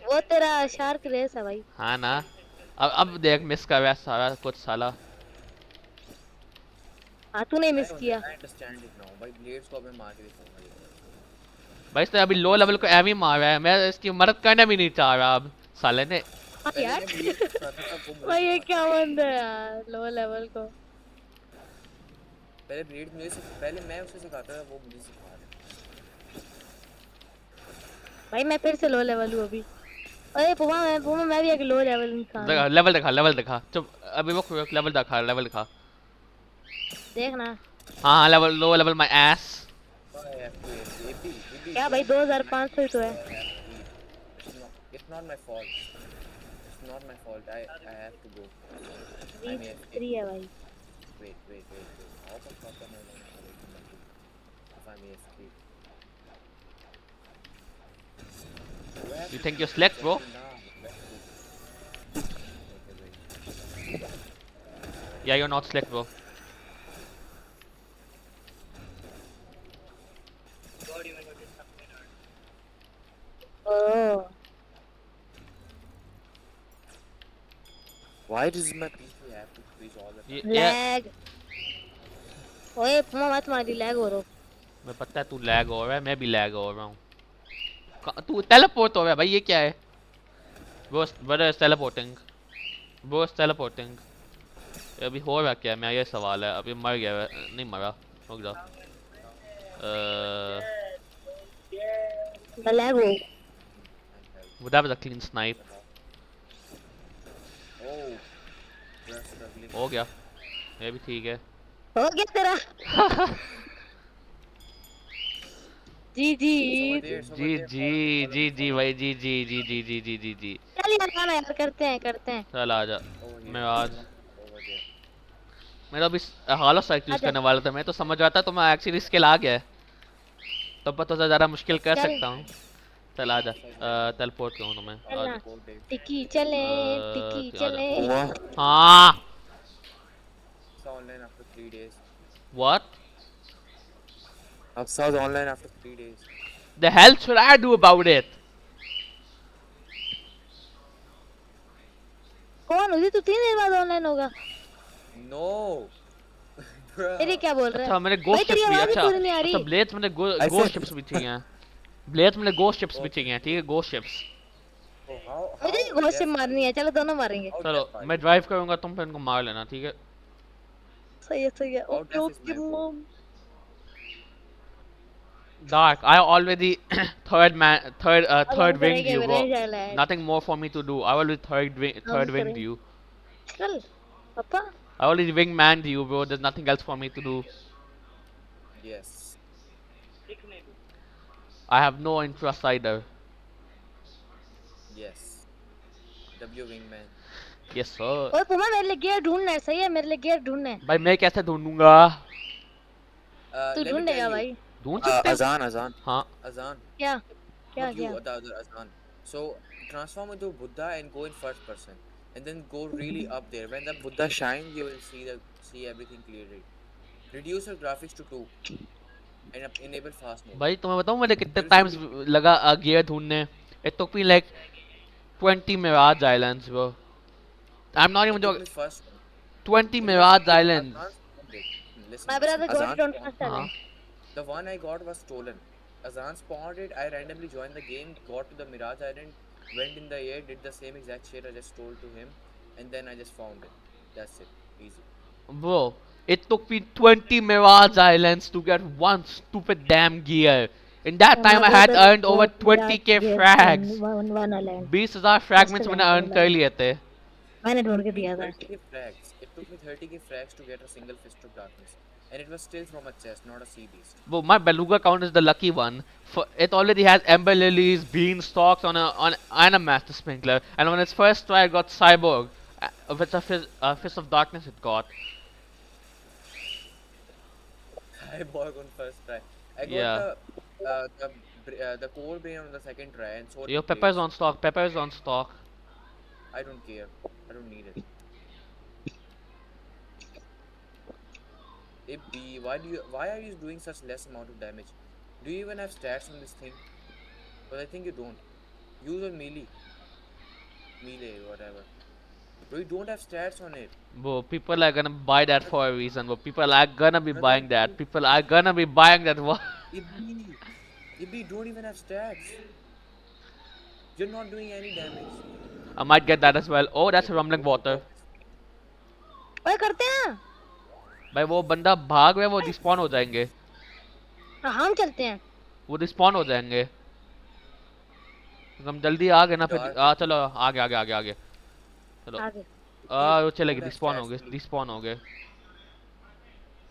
वो तेरा शार्क रेस है भाई। हाँ ना, अब देख मिस कर रहा है सारा कुछ साला। हाँ तूने मिस किया। I understand it now. भाई ब्लेड्स को अबे मार के दिखाऊंगा ये। भाई इसने अभी लो लेवल को एम ही मारा है, मैं इसकी मदद करना भी नहीं चाह रहा अब साले ने। हाँ पहले यार मैं ब्लेड्स सिखाता था वो मुझे भाई ये सिखाता क्या था। बंदा है यार लो लेवल को। पहले ब्लेड्स पहले मैं उसे सिखाता था वो मुझे सिखा रहा भाई मैं फिर से लो लेवल हूँ अभी। अरे पुमा मैं भी एक लो लेवल इंसान हूँ। लेवल दिखा चुप, अभी वो लेवल दिखा, लेवल दिखा। देखना। हाँ हाँ, level low level my S. है। I have to AP क्या भाई don't 2500 ही तो है। I have to eat. It's not my fault. It's not my fault. I have to go. I'm reach AFK. 3 है भाई। Wait. How the fuck am I going to collect the money if I'm AFK? Do I have You to think you're keep slick, bro? checking now? Okay, wait. Yeah, you're not slick, bro. God even noticed something or oh Why does my PC have to freeze all the time? Yeah, lag. ओए पुमा मत मारी lag हो रहा हूँ। मैं पता है तू लैग हो रहा है, मैं भी लैग हो रहा हूँ। तू टेलीपोर्ट हो रहा है भाई, ये क्या है? Brother is teleporting, bro is teleporting. अभी हो रहा क्या है, मेरा ये सवाल है। अभी मर गया है, नहीं मरा, रुक जा। मैं लैग हूँ। वो that was a clean snipe। Oh, we're struggling. हो गया, ये भी ठीक है। हो गया तेरा। जी Someone ji. there, ji someone there. Ji Follow me, follow ji me, ji follow me. भाई, जी जी जी जी जी जी जी जी। चल यार गाना यार करते हैं। चल आजा। Over मैं here. आज Over there. मैं तो अभी हालो साइकिल यूज आजा करने वाला था, मैं तो समझ आता तो मैं एक्चुअली स्किल आ गया है, तो पता तो ज़्यादा मुश्किल कर चल सकता हूँ। चल आजा, टेलीपोर्ट करूँ तुम्हें चलना। आजा। Go there. टिकी आजा। चले। What? हाँ। Saw online after 3 days. What I saw the online after 3 days. the hell should I do about it? कौन उसी तू 3 दिन बाद ऑनलाइन होगा। No, फिर ये bruh. क्या बोल रहा है। अच्छा मैंने भाई गोस्ट तेरी शिप्स भी, आवाज ही अच्छा पूरी नहीं आ अच्छा रही। ब्लेड्स मैंने I गोस्ट said. शिप्स भी चाहिए हैं। ब्लेड्स मैंने गोस्ट शिप्स भी Okay. चाहिए हैं, ठीक है, गोस्ट शिप्स। Oh, मुझे how घोष से deaf are मारनी you? है चलो दोनों मारेंगे। How चलो deaf are मैं you? ड्राइव करूंगा, तुम फिर इनको मार लेना, ठीक है। सही है How okay deaf is okay my bro? मम। Dark, I already अब हम third winged करेंगे you, bro. Village island. Nothing more for me to do. I already हम third winged करें you. चल पापा। I already wingmaned you, bro. There's nothing else for me to do. Yes. stick में भी I have no interest either. Yes. W wingman. Yes sir। ओए पुमा मेरे लिए गियर ढूंढना है सही है मेरे लिए गियर ढूंढना है। भाई मैं कैसे ढूंढूंगा? तू Let me tell ढूंढेगा you. भाई। ढूंढ सकते हो? Azan. हाँ। Azan. क्या क्या Not you, क्या। the other Azan. So transform into Buddha and go in first person, and then go really up there. When the Buddha shines, you will see everything clearly. Reduce your graphics to 2 and enable fast mode. भाई तुम्हें बताऊं मुझे कितने You will see times लगा gear ढूंढने। It took me like 20 Mirage Islands, bro. I'm not even it took joking. me first. 20 It was Mirage stolen. Islands. Azan spawned it. My Listen. Brother got Azan it on spawned. First हाँ। Talent. The one I got was stolen. Azan spawned it. I randomly joined the game, got to the Mirage Island, went in the air, did the same exact shit I just told to him, and then I just found it. That's it. Easy. Bro, it took me 20 Mirage Islands to get one stupid damn gear. In that time my I had brother earned over got Mirage 20k gears in frags. One island 20,000 first fragments मैंने talent earn कर वाला। लिए थे। मैंने ढूंढ के Me दिया था। 30k frags. It took me 30k frags to get a single fist of darkness, and it was still from a chest, not a sea beast. Well, my beluga count is the lucky one. For it already has ember lilies, beanstalks on and a master sprinkler. And when its first try, it got cyborg, with a fist of darkness. It got. I bought on first try. I got Yeah. the core brain on the second try, and so Yo, did pepper's blades. on stock. Pepper's on stock. I don't care. I don't need it. Hey B, why are you doing such less amount of damage? Do you even have stats on this thing? But I think you don't. Use your melee. melee, whatever. Bro, you don't have stats on it. Bro, people are gonna buy that for a reason. Bro, people are gonna be Brother, buying that. People are gonna be buying that. What? Ibni, Ibni don't even have stats. You're not doing any damage. I might get that as well. Oh, that's a rumbling water. ओए करते हैं भाई वो बंदा भाग रहा है, वो डिस्पॉन हो जाएंगे. हाँ, हम चलते हैं वो डिस्पॉन हो जाएंगे. हम जल्दी आ गए ना फिर. Dark. चलो आगे आगे आगे आगे. चलो. आगे वो चलेगी. Don't have डिस्पॉन हो stats, गए. dude. डिस्पॉन हो गए.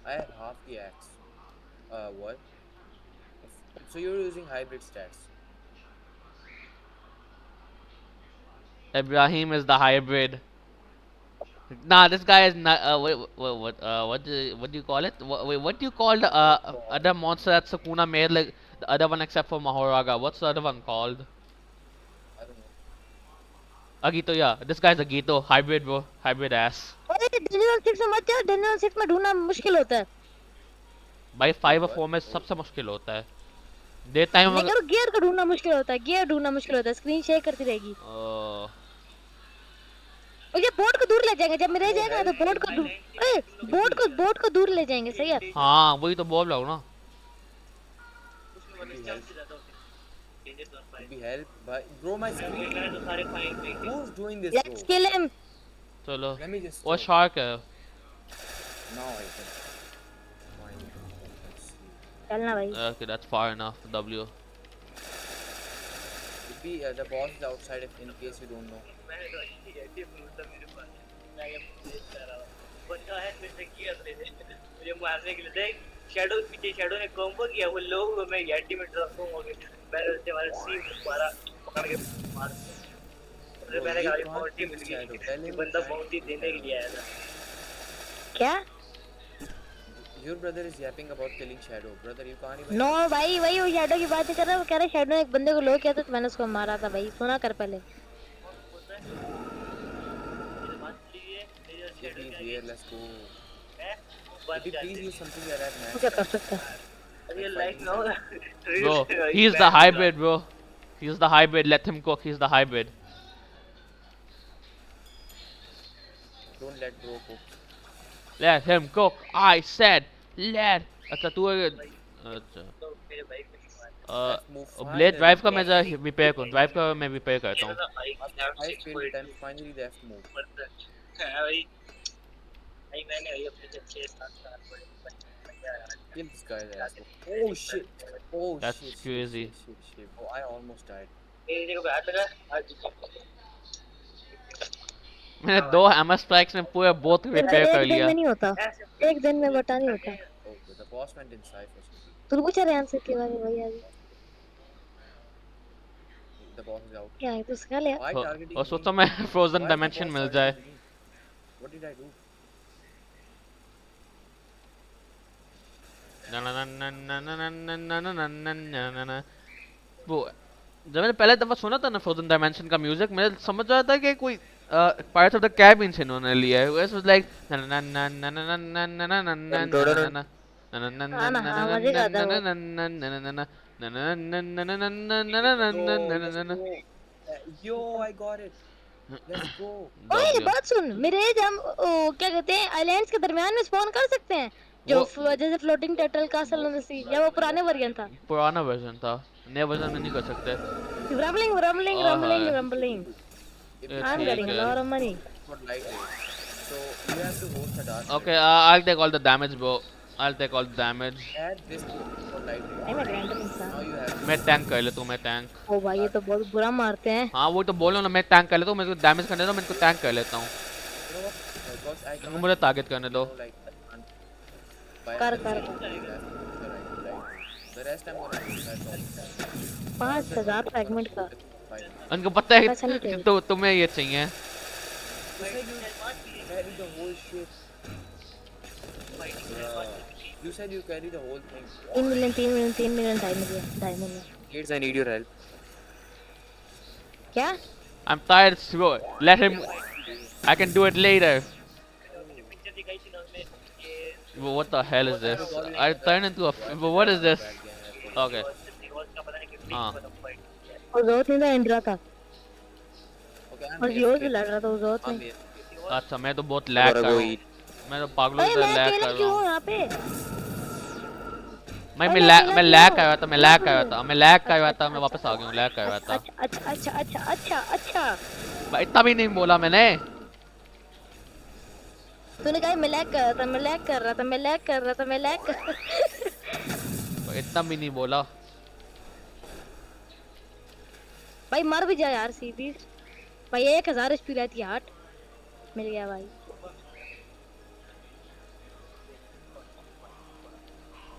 I have half the axe. What? So you're using hybrid stats. Ibrahim is the hybrid. Nah, this guy is not. What do you call it? What do you call the other monster that Sukuna made? Like the other one except for Mahoraga. What's the other one called? I don't know. Agito, yeah. This guy's Agito. Hybrid, bro. Hybrid ass. ओए Daniel 6 में मत जा Daniel 6 में ढूंढना मुश्किल होता है भाई 5 और 4 में सबसे मुश्किल होता है. डे टाइम नहीं करो गियर को ढूंढना मुश्किल होता है गियर ढूंढना मुश्किल होता है स्क्रीन शेयर करती रहेगी और ये बोर्ड को दूर ले जाएंगे जब मेरे जाएगा तो बोर्ड को दूर ए बोर्ड को दूर ले जाएंगे सही है हाँ वही तो बोल रहा हूँ ना. उसमें मतलब स्टेप से ज्यादा होते हैं danger zone fight Maybe help, but bro, my screen. मैंने तो सारे फाइन पे Who's doing this, let's bro? Kill him चलो. Let me just. वो check. शार्क है. Now I can. Find it. Let's see. चलना भाई Okay, that's far enough. W. Maybe the boss is outside if, in case you don't know. मैंने तो अच्छी है कि मतलब मेरे पास मैं ये प्लेस कर रहा हूं बंदा है फिर से किया उसने मुझे मारने के लिए देख शैडो पीछे शैडो ने कॉम्बो किया वो लोग मैं एंटी में ड्रॉप हो गए मैंने उससे वाला सी मारा पकड़ के मार अरे मैंने कहा ये बाउंटी मिल गई बंदा बाउंटी देने के लिए आया था क्या Your brother is yapping about killing Shadow. Brother, you can't even. No भाई वही वो शैडो की बात कर रहा है वो कह रहा है शैडो ने एक बंदे को लो किया था तो मैंने उसको मारा था भाई सुना कर पहले He's here. Let's go. बंद Maybe please use something like that, वो क्या man. कर सकता है रियल लाइफ में होगा Bro, he's the hybrid, bro. He's the hybrid. Let him cook. He's the hybrid. Don't let bro cook. Let him cook. I said let. अच्छा तू अच्छा. तो मेरे भाई को नहीं मारा Let's move blade finally. Drive का मैं रिपेयर करूँ. ड्राइव का मैं रिपेयर करता हूँ. I failed time. Finally, they have to move. भाई भाई मैंने ये अपने जब 6-7 साल पढ़े Kill this guy, the asshole. Oh shit. Oh That's shit. crazy. Shit. Oh, I almost died. मेरी जगह पे हाथ लगा आज मैंने 2 एमएस स्ट्राइक्स में पूरे बोथ रिपेयर कर एक दिन लिया. में नहीं होता एक दिन में बता नहीं होता Oh, but the boss went inside for something. तू पूछा रेहान से के बारे में भाई आगे The boss is out. क्या है तू सिखा लिया Why targeting और me? सोचा मैं frozen Why is the dimension boss मिल जाए. targeting me? What did I do? वो जब मैंने पहले दफा सुना था ना फ्रोजन डायमेंशन का म्यूजिक मैं समझ रहा था कि कोई पार्ट्स ऑफ द कैबिन्स इन्होंने लिया है. It was like Yo, I got it. Let's go. ओए बात सुन मेरे हम क्या कहते हैं आइलैंड्स के दरमियान में स्पॉन कर सकते हैं जो जैसे floating turtle castle on the sea या वो पुराने वर्जन था पुराना वर्जन था. नए वर्जन में नहीं कर सकते. रम्बलिंग रम्बलिंग हाँ, रम्बलिंग हाँ. रम्बलिंग ये आई एम ठीक गेटिंग है. A lot of money For light raid. So you have to host a dark Okay, I'll take all the damage, bro. I'll take all the damage. raid. Add this for light raid. नहीं मैं random इंसान Now you have. मैं tank कर लेता हूँ. मैं tank. ओ भाई ये तो बहुत बुरा मारते हैं हाँ वो तो बोलो ना. मैं टैंक कर लेता हूँ. मेरे को डैमेज करने दो. मैं इनको टैंक कर लेता हूँ. You know what? Because I इनको can't. मुझे टारगेट करने दो. Like I can't. Buy कर the कर The rest I'm gonna do that all. 5000 fragment का Fine. उनको पता है पैसा नहीं कि चाहिए। तो तुम्हें ये चाहिए. You said you carry the whole shit. Bruh. You said you carry the whole thing. 3 million 3 million 3 million diamond में Kids, I need your help. क्या I'm tired, bro. Let him. I can do it later. Picture दिखाई थी ना उसमें ये Bro, what the hell is this? I turned into a. Bro, what is this? Okay. का पता नहीं कि हाँ. फाइट और जरूरत नहीं था इंद्रा का Okay, और योर भी लड़ रहा था उस वक्त में। अच्छा मैं तो बहुत लैग कर रहा हूँ, मैं तो पागलों की अरे तरह मैं लैग अकेला कर रहा क्यों हूँ। हूँ यहाँ पे? मैं अरे मैं मैं लैग अकेला मैं क्यों लैग हूँ? कर रहा था, मैं लैग अच्छा कर रहा था, मैं लैग कर रहा था, मैं वापस आ गया हूँ, लैग कर रहा था। अच्छा अच्छा अच्छा अच्छा अच्छा। भाई इतना भी नहीं बोला मैंने। तूने कहा मैं लैग कर रहा था, मैं लैग कर रहा था, मैं लैग कर रहा था, मैं लैग कर भाई इतना भी नहीं बोला। भाई मर भी जा यार सीधी। भाई 1000 एचपी रहती है हार्ट। मिल गया भाई।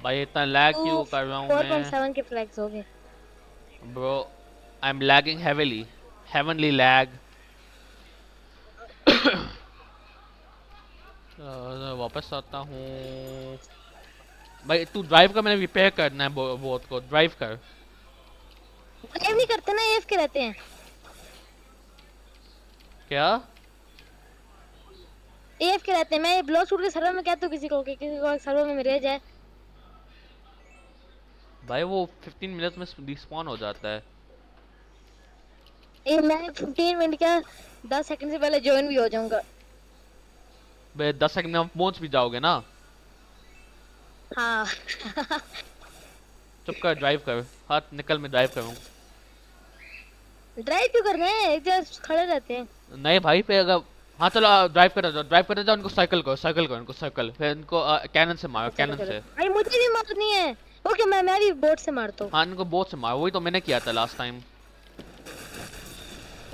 भाई इतना लैग तू क्यों कर रहा हूँ मैं? 4.7 के फ्लैग्स हो गए। Bro I am lagging heavily, heavenly lag. वापस आता हूँ। भाई तू ड्राइव कर, मैंने रिपेयर करना है बोट को, ड्राइव कर। ड्राइव नहीं करते ना, एफ के रहते हैं। क्या? एफ के रहते हैं। मैं ब्लॉक शूट के सर्वर में कहता हूँ किसी को कि किसी को सर्वर में रह जाए। भाई वो 15 मिनट में रिस्पॉन हो जाता है। मैं 15 मिनट क्या 10 सेकंड से पहले ज्वाइन भी हो जाऊंगा। भाई 10 सेकंड में आप पहुंच भी जाओगे ना। हाँ चुप कर, ड्राइव कर, हाथ निकल, मैं ड्राइव करूँ। ड्राइव क्यों कर रहे हैं? जस्ट खड़े रहते हैं। नहीं भाई पे अगर, हाँ चलो ड्राइव कर जाओ, ड्राइव कर जाओ, उनको साइकिल करो, साइकिल करो, उनको साइकिल, फिर इनको कैनन से मारो, चलो कैनन चलो से। भाई मुझे भी मारनी है। ओके मैं भी बोट से मारता हूँ। हाँ इनको बोट से मारो, वही तो मैंने किया था लास्ट टाइम।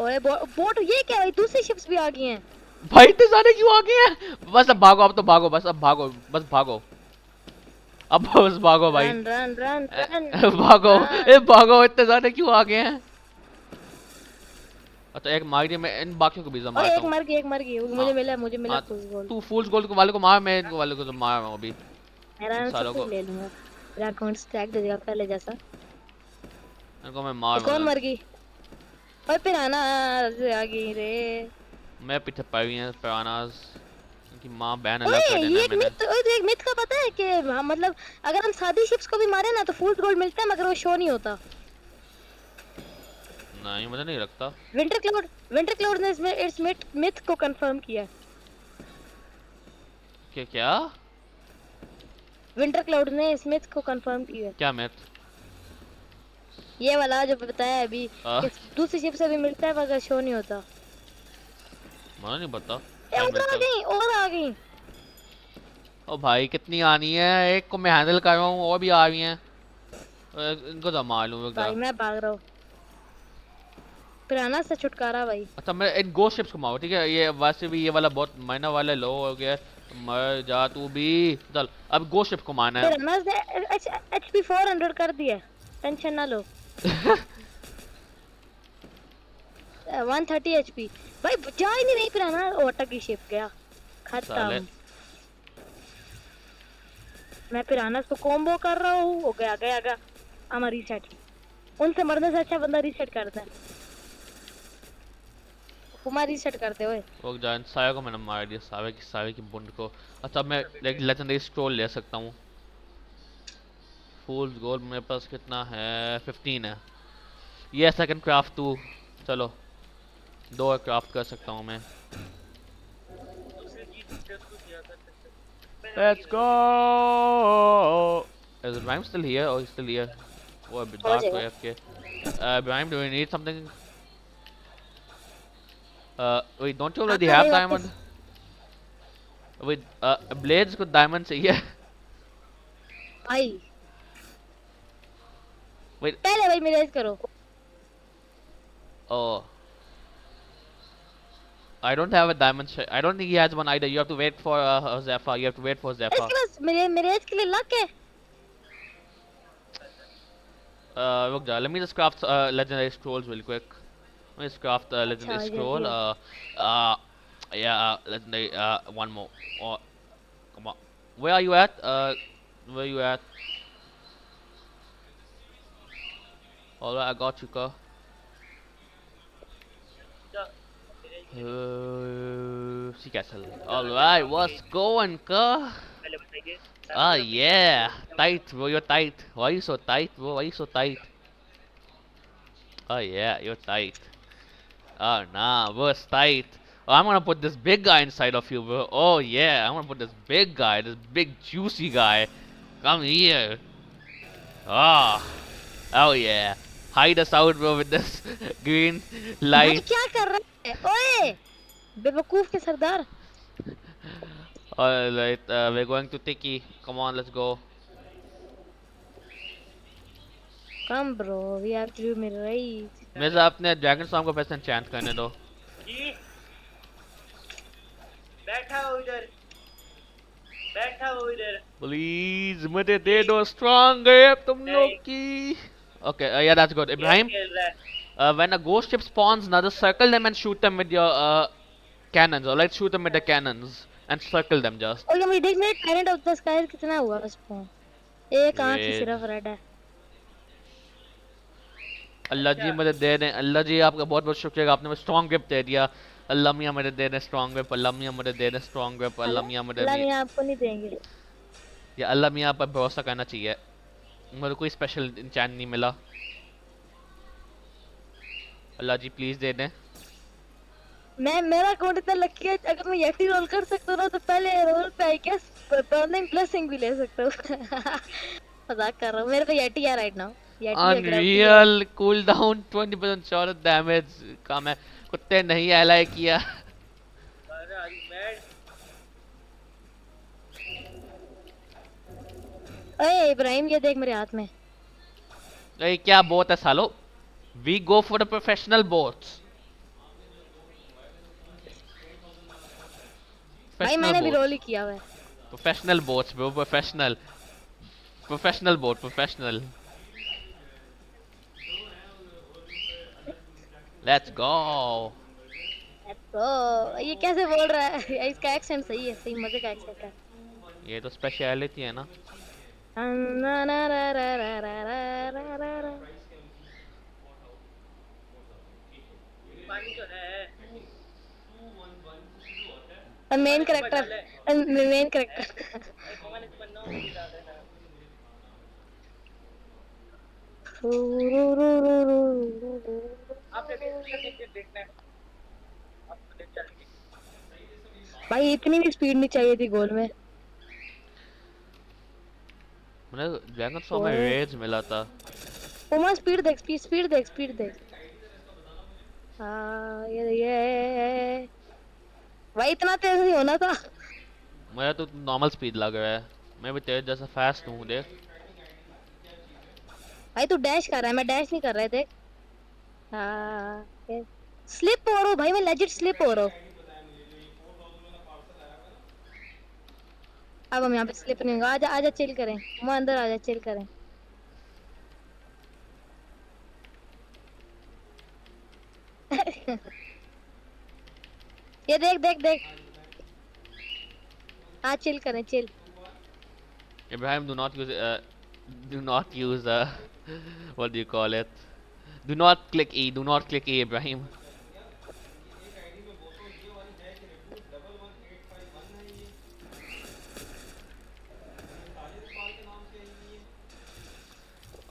ओए बोट ये क्या है? दूसरी शिप्स भी आ गई हैं। भाई इतने सारे क्यों आ गए हैं? बस अब भागो, अब तो भागो, बस अब भागो, बस भागो, अब बस भागो भाई। रन रन रन रन भागो, रन। भागो, इतने सारे क्यों आ गए हैं? अच्छा एक मार दिया, मैं इन बाकियों को भी जमा ओए मारता एक हूँ। मर गई, एक मर गई। हाँ मुझे मिला हाँ, फुल गोल। तू फूल्स गोल्ड को वाले को मार, मैं इनको वाले को तो मार रहा हूँ अभी, मेरा इन नाम सब सालों कुछ को, ले लूंगा। मेरा अकाउंट स्टैक दे देगा पहले जैसा। इनको मैं मार ये रहा कौन हूँ। मर गई? ओए पिराना आ गई रे। मैं पीछे पड़ गई हैं पिरानास, इनकी माँ बहन अलग ओए कर देना ये है एक मैंने। मिथ, ओए तो एक मिथ का पता है कि मतलब अगर हम सादी शिप्स को भी मारे ना तो फुल गोल्ड मिलता है, मगर वो शो नहीं होता। नहीं मुझे नहीं लगता। विंटर क्लाउड ने इसमें इस मिथ को कंफर्म किया। क्या? विंटर क्लाउड ने इस मिथ को कंफर्म किया। क्या मैथ? ये वाला जो बताया अभी कि दूसरी शिप से भी मिलता है मगर शो नहीं होता। मुझे नहीं पता ये क्या उधर मिलता आ है। गई और आ गई। ओ भाई कितनी आनी है, एक को मैं हैंडल कर रहा हूँ और भी आ रही हैं। इनको तो मार लूँ, रुक जा। भाई मैं भाग रहा हूँ। पिराना से छुटकारा भाई। अच्छा मैं इन गोस्ट शिप्स को मारो, ठीक है, ये वैसे भी ये वाला बहुत माइनर वाला लो हो गया है। मर जा तू भी। चल अब गोस्ट शिप को मारना है। पिराना ने एचपी 400 कर दिया। टेंशन ना लो। 130 एचपी। भाई जा ही नहीं रही पिराना। ओटा की शिप गया साले खत्म। मैं पिराना को कॉम्बो कर रहा हूँ। हो गया गया गया। हमारा रीसेट। उनसे मरने से अच्छा बंदा रीसेट करता है। तुम्हारा रीसेट करते हुए। रुक जा, इन सारे को मैंने मार दिया, सारे की बुंड को। अच्छा अब मैं एक लेजेंडरी स्क्रॉल ले सकता हूँ। फूल्स गोल्ड मेरे पास कितना है? 15 है। ये सेकंड क्राफ्ट टू, चलो 2 क्राफ्ट कर सकता हूँ मैं। दूसरी चीज उससे उसको किया कर सकते हैं। मैं Let's अभी go. Is Ibrahim still here? Oh, he's still here. Oh, a bit हो dark जाएगा। AFK. Ibrahim, do you need something? Wait, don't you already आता have भाई diamond? वापस। Wait, Blades को diamond चाहिए. भाई Wait, पहले भाई मेरेज करो। oh, I don't have a diamond. I don't think he has one either. You have to wait for Zephyr. You have to wait for Zephyr. इसके पास marriage के लिए luck है। Look, let me just craft legendary scrolls real quick. Let me just craft अच्छा legendary जल्दी scroll. आओ। Yeah, legendary. One more. Oh, come on. Where are you at? Where you at? Alright, I got you, Ka. Sea Castle. Alright, what's going, Ka? पहले बताइए। Ah, yeah. Tight, bro. You're tight. Why are you so tight, bro? Why are you so tight? Oh, yeah, you're tight. Oh nah, worst tight. Oh, I'm gonna put this big guy inside of you, bro. Oh yeah, I'm gonna put this big guy, this big juicy guy. Come here. Ah, oh yeah. Hide us out, bro, with this green भाई light. क्या कर रहा है ओए बेवकूफ के सरदार Alright, we're going to Tiki. Come on, let's go. Come bro we have to do mirror right Mirza अपने ड्रैगन स्वाम को पैसे एन्चेंट करने दो. जी बैठा हो इधर, बैठा हो इधर। Please, मुझे दे दो strong grip तुम लोग नहीं। की. Okay, yeah, that's good. Game Ibrahim, खेल रहा है। when a ghost ship spawns, now just circle them and shoot them with your cannons. Alright, shoot them with the cannons and circle them just. Okay मुझे देख मेरा talent of the sky कितना हुआ उसको एक आंख ही Wait. सिर्फ red है अल्लाह जी मुझे दे दें. अल्लाह जी आपका बहुत बहुत शुक्रिया, आपने मुझे स्ट्रॉन्ग ग्रिप दे दिया. अल्लाह मियाँ मुझे दे दें स्ट्रॉन्ग ग्रिप. अल्लाह मियाँ मुझे दे दें स्ट्रॉन्ग ग्रिप. अल्लाह मियाँ मुझे अल्लाह मियां आपको नहीं देंगे या अल्लाह मियाँ पर भरोसा करना चाहिए. मुझे कोई स्पेशल इंचैन नहीं मिला. अल्लाह जी प्लीज दे दें. मैं मेरा अकाउंट इतना लकी है अगर मैं यटी रोल कर सकता हूँ ना तो पहले रोल पे आई गेस बर्निंग ब्लेसिंग भी ले सकता हूँ मजाक कर रहा हूँ मेरे पे यटी है right now unreal cool down 20% shot damage. काम है कुत्ते नहीं एलाई किया. अरे आज मैं ओए इब्राहिम ये देख मेरे हाथ में ये क्या बोट है सालो. We go for the professional bots. भाई मैंने भी रोल ही किया हुआ है professional bots bro. Professional professional bot professional. Let's go. तो ये कैसे बोल रहा है इसका एक्सेंट सही है सही मजे का एक्सेंट है ये तो स्पेशलिटी है ना. पानी तो है। मेन कैरेक्टर मेन कैरेक्टर मैंने बनना भी डाला है। आपने देखना है। आपको देख चलेंगे। भाई इतनी भी स्पीड नहीं चाहिए थी गोल में मुझे ड्रैगन सॉ में रेज मिला था. उमा स्पीड देख स्पीड देख हाँ ये भाई इतना तेज नहीं होना था मुझे तो नॉर्मल स्पीड लग रहा है. मैं भी तेज जैसा फास्ट हूँ देख. भाई तू डैश कर रहा है मैं डैश नहीं कर रहा है देख हाँ स्लिप हो रहा हूँ भाई मैं लेजिट स्लिप हो रहा हूँ अब हम यहाँ पे स्लिप नहीं होगा आजा आजा चिल करें मैं अंदर आजा चिल करें ये देख देख देख हाँ चिल करें chill Ibrahim, do not use what do you call it? Do not click E. Do not click E, Ibrahim.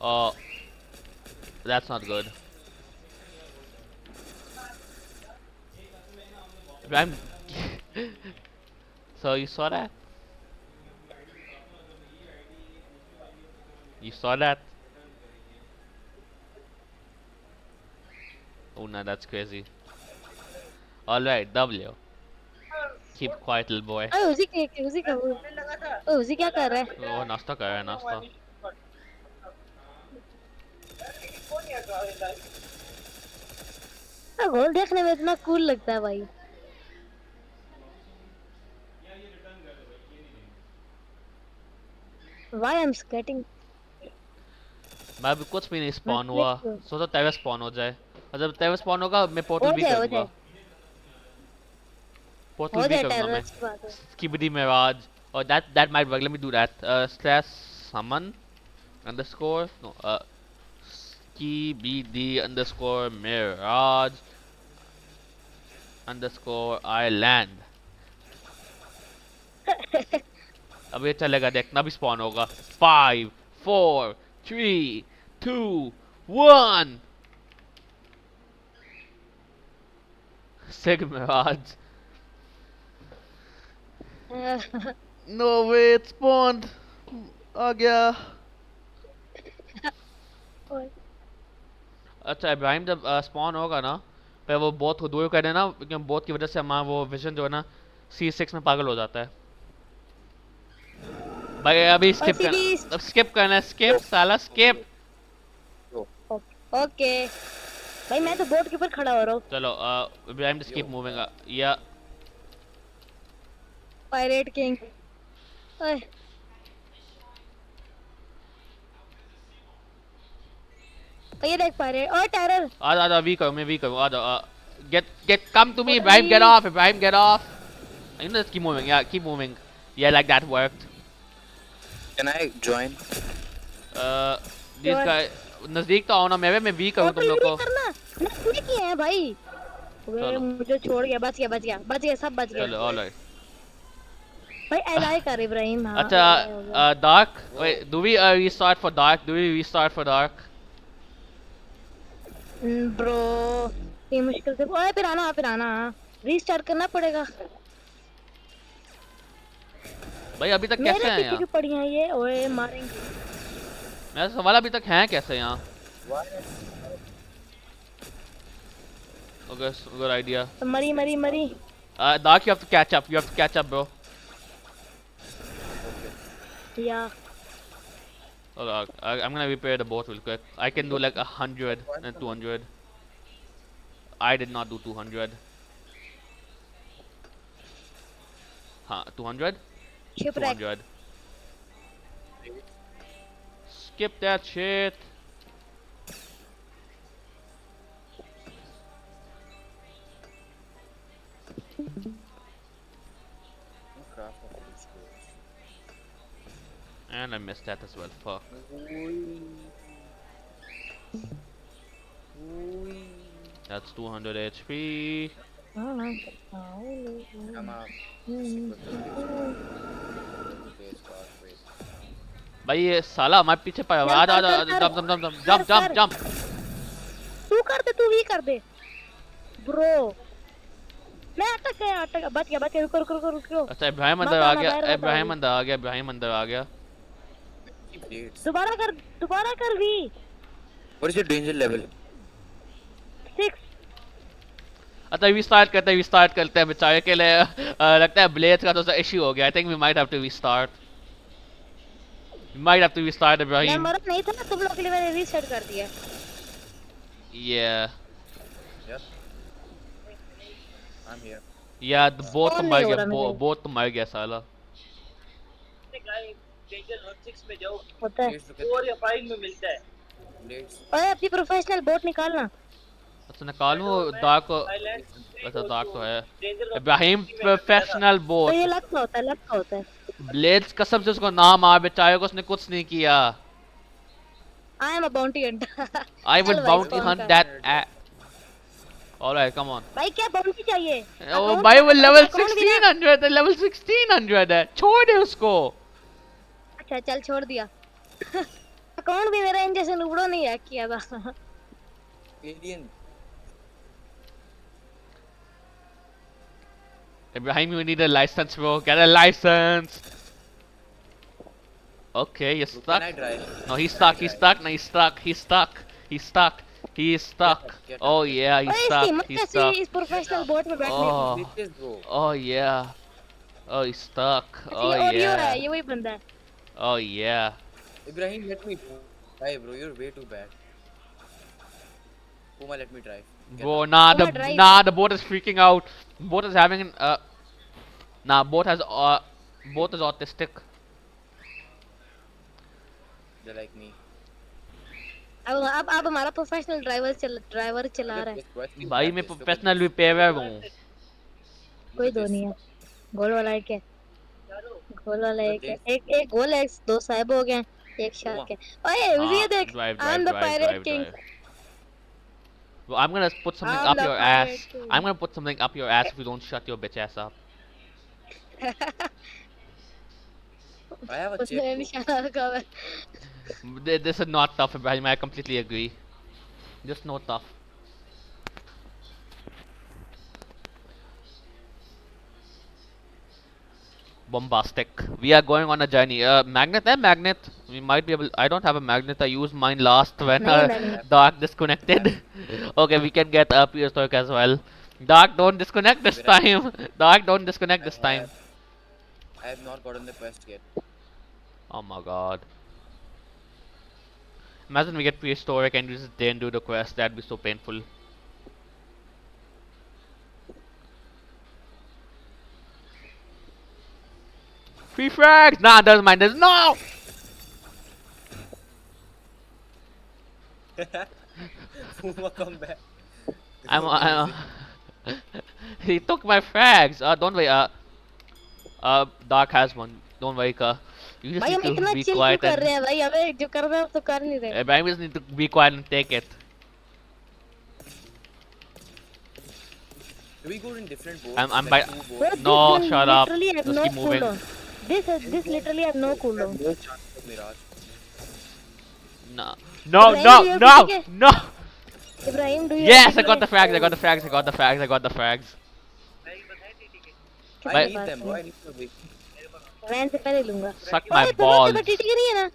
Oh, that's not good. Ibrahim, so you saw that? You saw that? Oh no, that's crazy. Alright, W. Keep quiet, little boy. अरे उसी का लगा था। उसी क्या कर रहा है Oh, नाश्ता कर रहा है नाश्ता. कौन है तो गोल देखने में इतना कूल लगता है भाई Why I'm getting मैं अभी कुछ भी नहीं स्पॉन मैं हुआ. click सोचा तेरे स्पॉन हो जाए. और जब तेरे स्पॉन होगा मैं पोर्टल हो भी जाए करूंगा. पोर्टल भी जाए करूंगा मैं. टेररिस्ट बात है Skibidi Mirage. Oh, that might work. Let me do that. Slash summon underscore no Skibidi underscore Mirage underscore Island. अब ये चलेगा देखना भी स्पॉन होगा. 5 4 3 2 1. Sig Mirage. No way, it spawned. आ गया. अच्छा इब्राहिम जब स्पॉन होगा ना फिर वो बोट को दूर कर देना क्योंकि बोट की वजह से हमारा वो विजन जो है ना C6 में पागल हो जाता है. भाई अभी स्किप करना है. स्किप साला स्किप. ओके भाई मैं तो बोट के ऊपर खड़ा हो रहा हूँ. चलो इब्राहिम जस्ट कीप मूविंग. या पायरेट किंग. ओए ये देख पायरेट और टेरर. आ वी करो मैं वी करूँ. आ जाओ. Get come to me Ibrahim. Get off Ibrahim. Get off. You know, just keep moving. Yeah, keep moving. Yeah, like that worked. Can I join? This guy नजदीक तो आओ ना मेरे. मैं वी करूँ तुम लोग को. मैं किए हैं भाई. वे मुझे छोड़ गया. बच गया सब बच गए. चलो ऑलराइट. भाई एलाई कर इब्राहिम. हाँ अच्छा dark. Wait, do we restart for dark? Do we restart for dark? Bro ये मुश्किल से. ओए फिर आना रीस्टार्ट करना पड़ेगा. भाई अभी तक कैसे हैं मेरे यहाँ? पीछे पड़ी हैं ये. ओए मारेंगे. मेरा सवाल अभी तक हैं कैसे यहाँ? Okay, good idea. मरी. Dark, you have to catch up. You have to catch up, bro. या Okay, I'm gonna repair the boat real quick. I can do like 100 and 200. I did not do 200. Huh, 200? Shipwreck. 200. Skip that shit. And I missed that as well. Fuck. That's 200 HP. I'm out. भाई ये साला हमारे पीछे पड़ा हुआ है. आ jump. तू भी कर दे ब्रो. मैं अटक गया. बच गया. रुको. अच्छा इब्राहिम अंदर आ गया. इब्राहिम अंदर आ गया. दोबारा कर भी. What is your danger level? 6. अच्छा रीस्टार्ट करते हैं बेचारे के लिए. लगता है ब्लेड का तो इशू हो गया. I think we might have to restart. मैं इब्राहिम. मरा नहीं था ना तुम लोग के लिए. मैंने रीसेट कर दिया. Yeah. Yep. I'm here. Yeah, the boat तो कौन मर नहीं हो गया. रहा मेरे? बोट तो मर गया साला. डेंजर जोन 6 में जाओ. होता है. Blades look at 4 या 5 में मिलता है. blades. ओए अपनी प्रोफेशनल बोट निकालना. अच्छा निकालूं डार्क को. आइलैंड. अच्छा डार्क तो है. डेंजर इब्राहिम प्रोफेशनल तो बोट. ये लक का होता है. ब्लेड्स कसम से उसको नाम आ बेचारे को. उसने कुछ नहीं किया. I am a bounty Hunter. I would चल भाई, bounty spawn hunt कर. that. Alright, come on. भाई क्या बाउंटी चाहिए? ओ भाई वो level 1600 है. level 1600 है. छोड़ दे उसको. अच्छा चल छोड़ दिया. अकाउंट भी मेरा इन जैसे लूडो नहीं हैक किया था. Alien. Ibrahim, you need a license, bro. Get a license. Okay, you're Can stuck. I drive? No, he's stuck. No, he's stuck. He is stuck. Get up. Oh yeah, ओए he's इसकी stuck. हिम्मत He's कैसी stuck. इस professional boat में बैठने की? Oh, Bitches, bro. oh yeah. Oh, he's stuck. अच्छा, Oh ये ऑडियो है. yeah. ये वही बंदा है. Oh yeah. Ibrahim, let me drive, bro. You're way too bad. Puma, let me drive. Get Bro, up. drive. the boat is freaking out. Boat is having an boat is autistic. They're like me. अब हमारा professional driver चला रहा है. भाई मैं professional repairer हूँ. कोई दो नहीं है. गोल वाला है क्या? गोल वाला एक है. एक गोल है. 2 साहिब हो गए. एक शार्क है. ओए ये देख. I am the pirate king. Well, I'm gonna put something I'm up the your pirate ass. king. I'm gonna put something up your ass if you don't shut your bitch ass up. I have a उसने chip. निशाना रखा हुआ है. This is not tough, Ibrahim. I completely agree. Just no tough. bombastic. We are going on a journey. Magnet, magnet. We might be able. I don't have a magnet. I used mine last when नहीं magnet. Dark disconnected. Okay, we can get a prehistoric as well. Dark, don't disconnect this time. Dark, don't disconnect this time. I have not gotten the quest yet. Oh my god. Imagine we get prehistoric and we just didn't do the quest. That'd be so painful. Free frags! Nah, there's mine. There's no! Puma, come back. I'm he took my frags. Don't worry. Dark has one. Don't worry, ka. You just भाई हम need इतना to be chill क्यों quiet कर रहे and हैं भाई हमें जो कर रहे हैं वो तो कर नहीं रहे Ibrahim just need to be quiet and take it. Do we go in different boats? I'm Like by- two Bro, boats? this No, gun shut up. literally has Just no keep moving. cooldown. This literally has no cooldown. No chance of Mirage. No, no, Ibrahim, no, do you have no, TTK? no. Ibrahim, do you Yes, I have got the TTK? frags. I got the frags. I got the frags. I got the frags. भाई बताए TT के किसके I need pass them, है? bro. I need to wait. मेरे पास रैन से पहले लूंगा Suck ओए my तुम्हारे balls. पास टीटीके नहीं है ना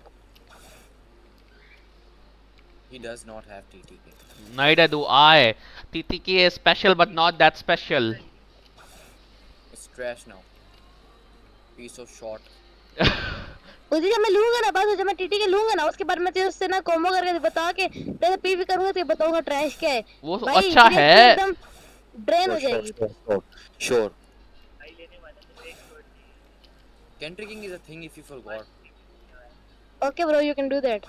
He does not have TTK. Neither do I. TTK is special, but not that special. It's trash now. Piece of shot. उसी जब मैं लूंगा ना बस जब मैं टीटीके लूंगा ना उसके बाद मैं तुझे उससे ना कॉम्बो करके बता के तेरे पीवी करूंगा तो बताऊंगा ट्रैश क्या है वो तो भाई, अच्छा तेरी है. एकदम ड्रेन हो जाएगी Sure. भाई लेने वाला है एक शॉट चाहिए Kentricking is a thing if you forgot. Okay bro you can do that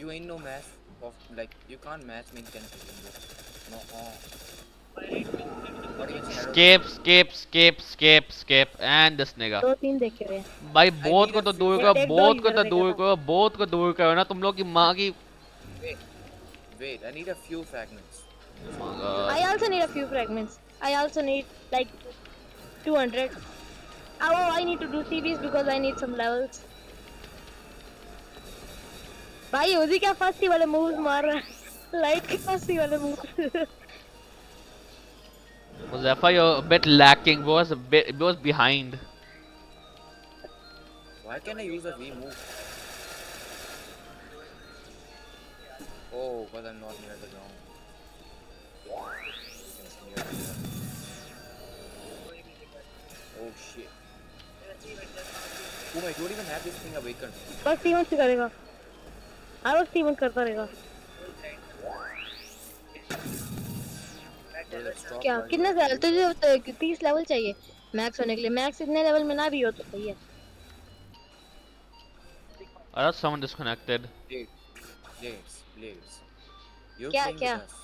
You ain't no match of like you can't match me in Kentricking, bro. No. Not even Skip, and this nigga. दो तीन देख के रहे हैं भाई both को तो दूर करो, Take बोथ down को तो user दूर देखा करो, बोथ को दूर करो ना तुम लोग की माँ की. Wait, I need a few fragments. I also need a few fragments. I also need like 200. Oh, I need to do CVs because I need some levels. भाई उसी क्या फर्स्ट वाले मूव्स मार रहा है लाइट के फर्स्ट वाले moves Muzaffar, you're a bit lacking. It was behind. Why can I use a V move? Oh, because I'm not near the ground. Oh shit. Oh, I don't even have this thing awakened. बस Steven से करेगा हर वक्त Steven करता रहेगा Where the stop क्या was. कितने साल तुझे 30 लेवल चाहिए मैक्स होने के लिए मैक्स इतने लेवल में ना भी हो तो सही है I thought someone disconnected. Blades. You're क्या- playing क्या? with us.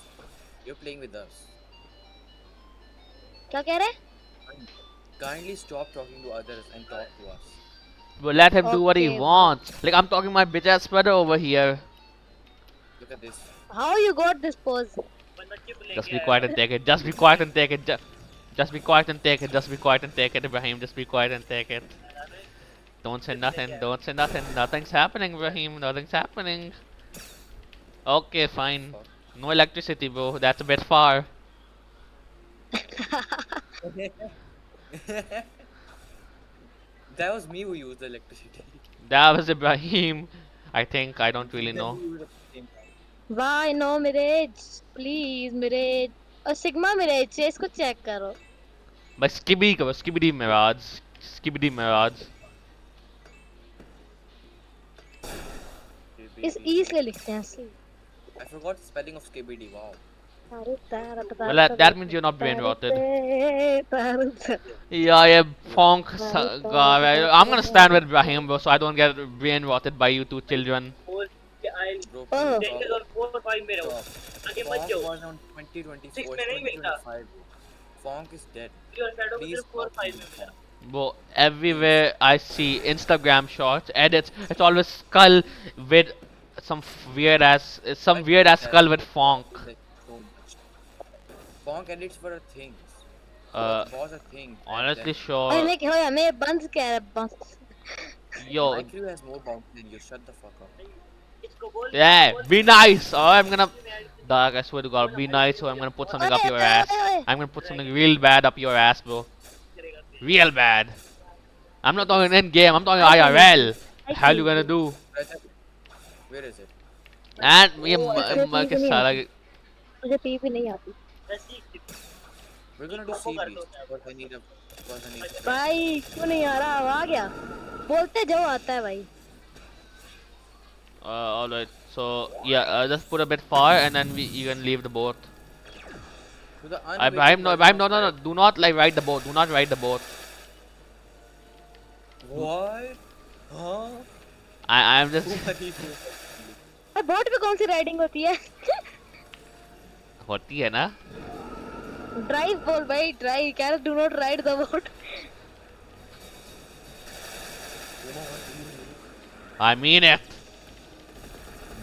You're playing with us. क्या कह रहे Kindly stop talking to others and talk to us. But let him do what he Okay, wants. Like I'm talking my bitch ass brother over here. Look at this. how you got this pose बंदा chip लेके Just be quiet and take it. Just be quiet and take it. Just be quiet and take it. Just be quiet and take it, Ibrahim. Just be quiet and take it. Don't say nothing. Don't say nothing. Nothing's happening, Ibrahim. Nothing's happening. Okay, fine. No electricity, bro. That's a bit far. That was me who used the electricity. That was Ibrahim. I think. I don't really know. Why no Mirage please Mirage और sigma Mirage से इसको check करो But Skibidi Mirage. Skibidi Mirage. इस ई से लिखते हैं सी I forgot the spelling of skibidi. Wow. Well, that means you're not brain rotted. Yeah, Fonk guy. I'm gonna stand with Ibrahim, bro, so I don't get brain rotted by you two children. Four I Bro, Oh. please take stop. और 4 और 5 में रहो Stop. आगे मत Fonk जाओ was on 2024. Six It's में नहीं मिलता। 2025, bro. Fonk is dead. Your shadow Please सिर्फ 4 और stop 5 में using मिला Fonk. Bro, everywhere I see Instagram shorts, edits, it's always skull with some weird ass skull with Fonk. Like, so much. Fonk edits for a thing. Was a thing. back Honestly, then. sure. अरे मैं क्या हमें बंद क्या है बंद Yo, My crew has more bounce than you. Shut the fuck up. इसको बोल yeah, be nice, or I'm gonna. Dog, I swear to God, be nice, or I'm gonna put something up your ass. I'm gonna put something real bad up your ass, bro. करेगा Real bad. I'm not talking in game. I'm talking I can IRL. I Hell you can gonna do? Where is it? And ये Oh, I मुझे P के भी नहीं साला आती, मुझे P भी नहीं आती We're gonna do sea beast. Because I need a. Because I need. भाई। क्यों नहीं आ रहा? आ गया, बोलते जाओ आता है भाई। alright. So yeah, just put a bit far, and then you can leave the boat. To the Ibrahim, unweighted no, version Ibrahim, of no. life. Do not like ride the boat. Do not ride the boat. What? Huh? I'm just. Who are you? और boat पे कौन सी riding होती है? होती है ना? Drive बोल भाई, ड्राइव। कह रहा do not ride the boat. I mean it.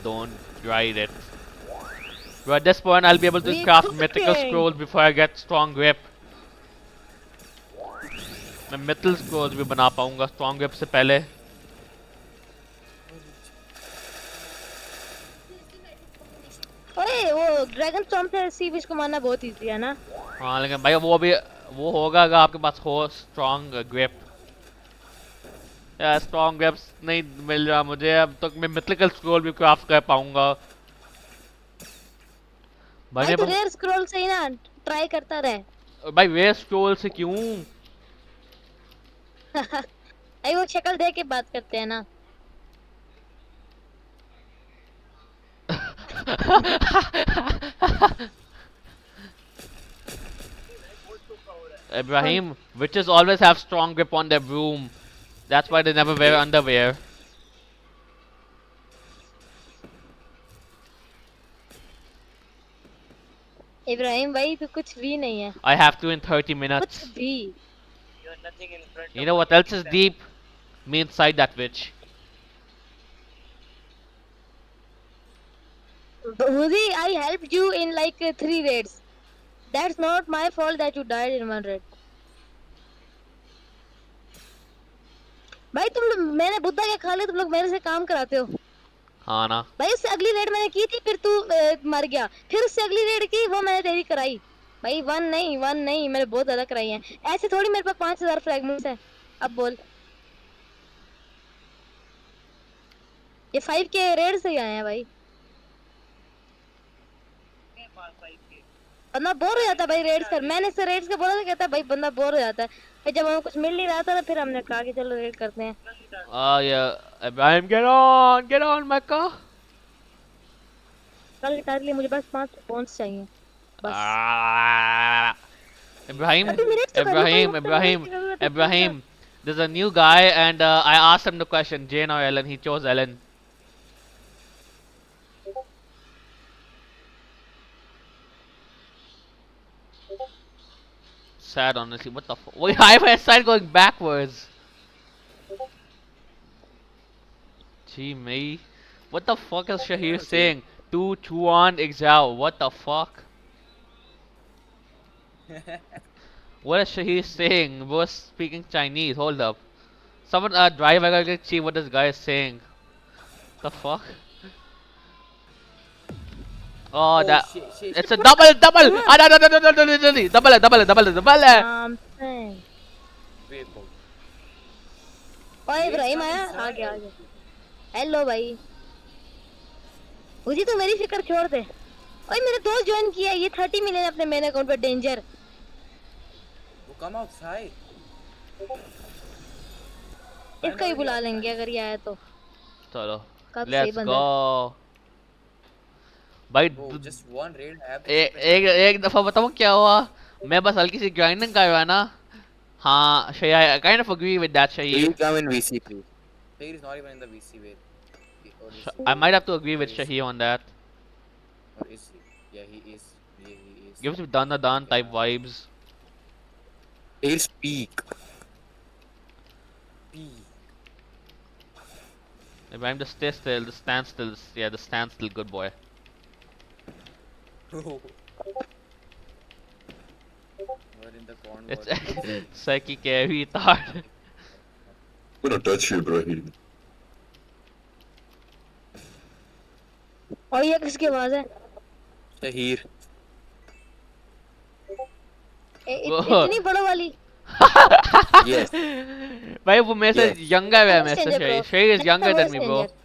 Don't ride it. But at this point, I'll be able to We craft mythical cooking. scrolls before I get strong grip. मैं mythical scrolls भी बना पाऊंगा strong grip से पहले. ओए वो dragon storm से सी fish को मारना बहुत इजी है ना? हाँ लेकिन भाई वो होगा अगर आपके पास हो strong grip. यार strong grips नहीं मिल रहा मुझे अब तक मैं mythical scroll भी craft कर पाऊंगा. भाई तो रेयर स्क्रॉल से ही ना ट्राई करता रहे। भाई rare scroll से क्यों? भाई वो शक्ल देख के बात करते हैं ना। Ibrahim, witches always have strong grip on their broom. That's why they never wear underwear. Ibrahim भाई तू कुछ भी नहीं है, I have to in 30 कुछ minutes. भी। You are nothing in front You of know what else is deep? Me inside that witch. Uzi, I helped you in like 3 raids. That's not my fault that you died in 1 raid. भाई तुम लोग, मैंने बुद्धा के खा लिया, तुम लोग मेरे से काम कराते हो। हाँ ना? भाई उससे अगली रेड मैंने की थी, फिर तू मर गया, फिर उससे अगली रेड की, वो मैंने तेरी कराई। भाई 1 नहीं मैंने बहुत ज्यादा कराई है। ऐसे थोड़ी मेरे पास 5000 फ्रैगमेंट्स है। अब बोल, ये 5 के रेड से ही आए हैं भाई। बंदा बोर हो जाता है भाई रेड्स कर। मैंने इससे रेड्स का बोला था, कहता है भाई बंदा बोर हो जाता है। फिर जब हमें कुछ मिल नहीं रहा था ना, फिर हमने कहा कि चलो रेड करते हैं। Yeah. Ibrahim, get on my car. कल कर लिए, मुझे बस 5 बोन्स चाहिए बस। Ibrahim, अभी minutes तो कर लो, कोई Ibrahim, वक्त नहीं है, Ibrahim. There's a new guy, and I asked him the question, Jane or Ellen. He chose Ellen. Sad, honestly. What the fuck? Why am I side going backwards? Gee, me. What the fuck is Shahir saying? Tu Chuan Exao. What the fuck? What is Shahir saying? We're speaking Chinese. Hold up. Someone drive. I gotta see what this guy is saying. The fuck? Oh, that. Shit. It's a double. Ah, double. saying। Wait, bro. ओए इब्राहिम आया, आ गया। Hello भाई। मुझे तो मेरी फिक्र छोड़ दे। ओए मेरे दोस्त ज्वाइन किया, ये 30 मिलियन अपने मेन अकाउंट पे। डेंजर। Well, come outside. इसको ही बुला लेंगे अगर ये आया तो। चलो. कब सही Let's बंदा। go. भाई Bro, just one raid. I have to एक दफा बताऊं क्या हुआ. मैं बस हल्की सी ग्राइंडिंग कर रहा ना. हाँ, Shay, I kind of agree with that, Shay. Please come in VC, please. He is not even in the VC wave. Or is he? I might have to agree with Shahi on that. Or is he? Yeah, he is. Yeah, he is. Gives me Dana type vibes. He'll speak. If I'm just stay still, the stand still, yeah, the stand still, good boy. We're in the corn. It's Psyche carry thought. I'm gonna touch you, Ibrahim. और ये किसकी आवाज है? Shahir. इतनी बड़ो वाली। Yes. भाई वो मेरे से Yes. younger है मेरे से Stranger, bro. Shahir. Shahir is That's younger the than worst me, bro. stranger.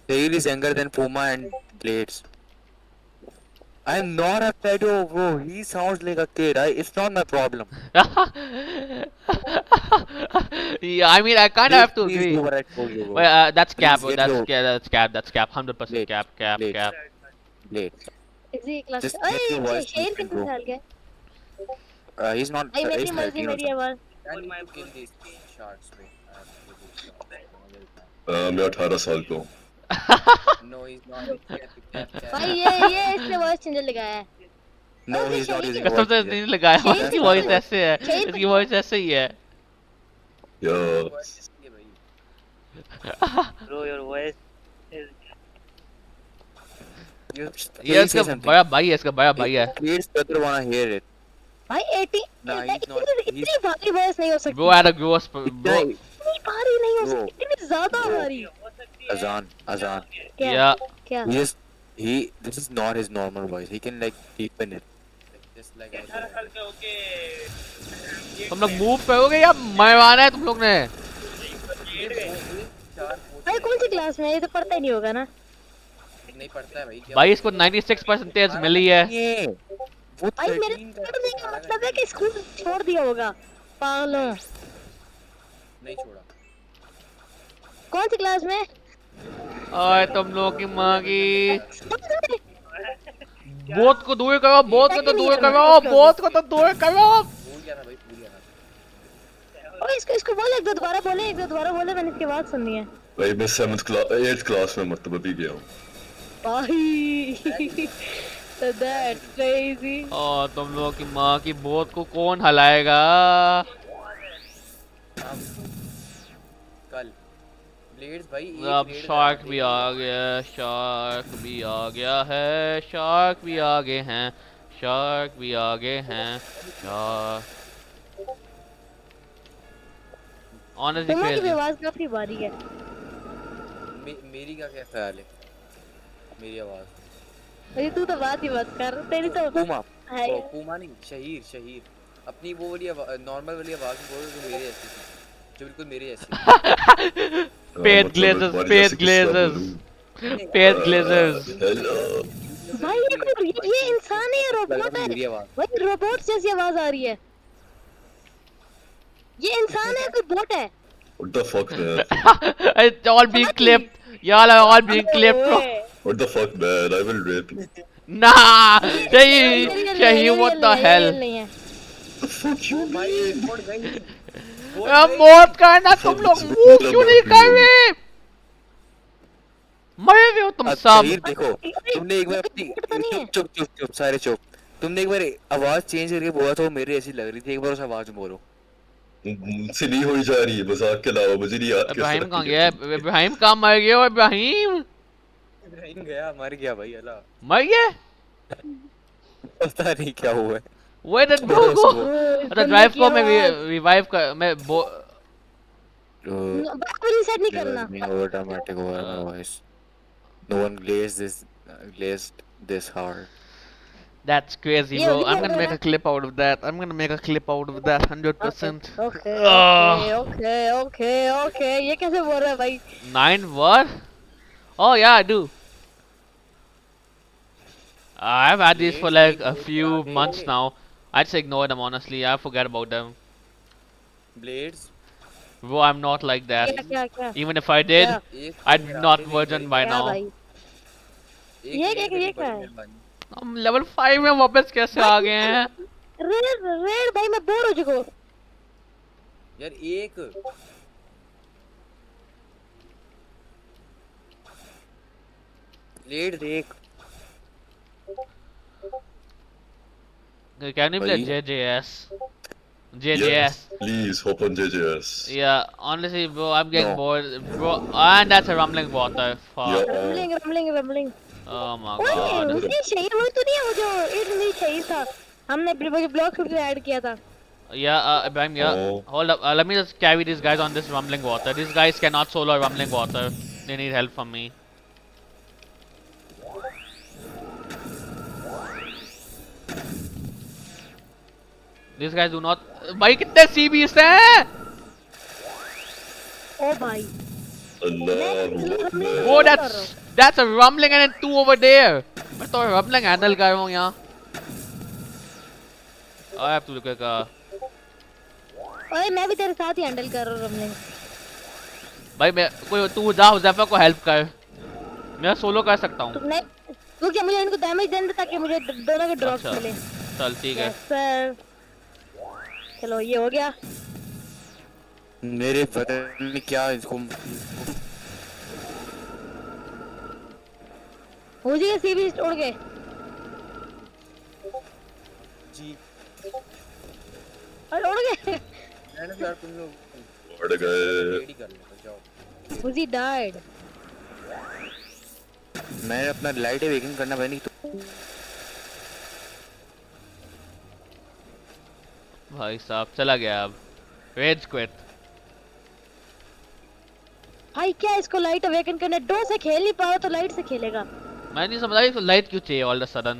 Tail is younger than Puma and Blades. I'm not a pedo, bro. He sounds like a kid. It's not my problem. Yeah, I mean I kind of have to Please agree. do what I told you, bro. But that's cap. Please get That's your cap. That's cap. That's cap. 100% Blades. cap. Cap. Blades. Cap. Blades. इसी class Just का get your ओए voice शेर different, कितने bro. साल का है He's not. भाई मेरी He's मर्जी 13 or मेरी something. आवाज I Put need my to kill phone. these sharks, bro. I have to kill these sharks. मैं 18 साल का हूँ. No, he's not. Cap. भाई ये इसने वॉइस चेंजर लगाया है No, Okay, he's not Shahid. using कसम voice से changer. नहीं लगाया Shahid उसकी को वॉइस तो- ऐसे है Shahid को उसकी तो- वॉइस ऐसे ही है Yes. Bro, your voice is. You ये say इसका something. बड़ा भाई है इसका बड़ा भाई है Please, brother, wanna hear it. भाई 80 Nah, he's not. इतनी भारी वॉइस नहीं हो सकती bro had a gross bro He's इतनी भारी नहीं हो Bro. सकती इतनी ज्यादा Bro. भारी हो सकती है Azan. क्या yeah क्या This is not his normal voice. He can like deepen it. Just like I 18 साल do. के होके तुम लोग मूव करोगे या मरवाना है तुम लोग ने भाई कौन सी क्लास में है? ये तो पढ़ता ही नहीं होगा ना नहीं पढ़ता है भाई क्या भाई इसको 96% मिली है ये वो भाई मेरे 13 का पढ़ने का मतलब है कि स्कूल छोड़ दिया होगा पागलों नहीं छोड़ा कौन सी क्लास में ओए तुम लोग की माँ की बोत को दूर करो बोत को तो दूर करो बोत को तो दूर करो भूल गया था भाई भूल गया था ओए इसको बोले एक दो दोबारा बोले मैंने इसकी बात सुननी है भाई मैं 8th क्लास में मतलब अभी गया हूँ. भाई that's crazy और तुम लोग की माँ की बोत को कौन हलाएगा कल ब्लेड्स भाई एक अब blade शार्क लगा भी दे। आ गया शार्क भी आ गया है शार्क भी आ गए हैं शार्क भी आ गए हैं शार्क ऑनेस्टली तुम्हारी भी क्रेजी आवाज काफी भारी है मेरी का क्या ख्याल है मेरी आवाज अरे तू तो बात ही मत कर तेरी तो पूमा है पूमा नहीं शहीर अपनी वो वाली नॉर्मल वाली आवाज में बोलो जो मेरे जैसी थी जो बिल्कुल मेरे जैसी Paid मतलब glazers, तुम्हारी paid जैसे किस्सा glazers. बोलूं. Paid glazers. Hello. भाई ये इंसान है रोबोट है मेरी आवाज भाई रोबोट जैसी आवाज आ रही है ये इंसान है कोई बोट है What the fuck, man? It's all being clipped. Y'all are all being clipped. bro. ओए, What the fuck, man? I will rape you. Nah, ये Shahi, real नहीं है, Shahi, ये what real the नहीं है, ये hell? real नहीं है The fuck you भाई mean? बोल गई मौत करना तुम लोग मूव क्यों नहीं कर रहे? मरे हुए हो तुम अब सब. शहीर देखो तुमने एक बार अपनी पता नहीं है। चुप सारे चुप तुमने एक बार आवाज चेंज करके बोला तो वो मेरे ऐसी लग रही थी एक बार उस आवाज में बोलो मुझसे नहीं हुई जा रही है मजाक के अलावा मुझे नहीं याद इब्राहिम कहाँ गया? इब्राहिम कहाँ मर गया? हो इब्राहिम इब्राहिम गया मर गया भाई अल्लाह मर गया? पता नहीं क्या हुआ है Where did bro go? ओए, अच्छा तुमने ड्राइव किया को मैं आवाज। रिवाइव कर मैं बात को रीसेट नहीं करना automatic over my voice no one glazed this hard That's crazy, Yeah, bro. we I'm can gonna do make a that. clip out of that. I'm gonna make a clip out of that 100%. Okay Ah. Okay ये कैसे बोल रहा है भाई 9 what? Oh yeah, I do. I've had these for like a few months now. I just ignore them honestly. I forget about them. blades Bro, I'm not like that. क्या Even if I did, क्या? एक I'd not virgin by क्या now. भाई ये क्या है? हम level 5 में वापस कैसे आ गए हैं? रेड भाई मैं बोर हो चुका हूँ यार एक ब्लेड देख Can you play Buddy. JJS? JJS. Yes, please hop on JJS. Yeah, honestly, bro, I'm getting No. bored, bro. And that's a rumbling water. Fuck. Yeah. रमलिंग Oh my ओए god. उसने शहीद वो तो नहीं है वो जो इट नहीं शहीद था हमने वो ब्लॉक में ऐड किया था Yeah, Ibrahim, yeah. Oh. Hold up. Let me just carry these guys on this rumbling water. These guys cannot solo rumbling water. They need help from me. These guys do not. भाई कितने sea beast हैं? ओ भाई अल्लाह Akbar. Oh, that's a rumbling and then two over there. मैं तो rumbling handle कर रहा हूँ यहाँ. I have to look at ओए मैं भी तेरे साथ ही हैंडल कर रहा हूँ रमने भाई मैं कोई तू जा हुज़ैफा को हेल्प कर. मैं सोलो कर सकता हूँ. तुमने तू क्या मुझे इनको डैमेज देने दे ताकि मुझे दोनों के ड्रॉप्स अच्छा. मिले चल ठीक है. यस सर चलो ये हो गया मेरे पता नहीं क्या इसको मुझे ये सी बीस्ट उड़ गए जी और उड़ गए मैंने तो यार तुम लोग बढ़ गए। रेडी कर लो जाओ मुझे डाइड मैंने अपना लाइट अवेकन करना पड़ा नहीं तो भाई साहब चला गया अब. Rage quit. भाई क्या इसको लाइट अवेकन करना डो से खेल नहीं पाओ तो लाइट से खेलेगा मैं नहीं समझ रहा इसको लाइट क्यों चाहिए ऑल द सडन.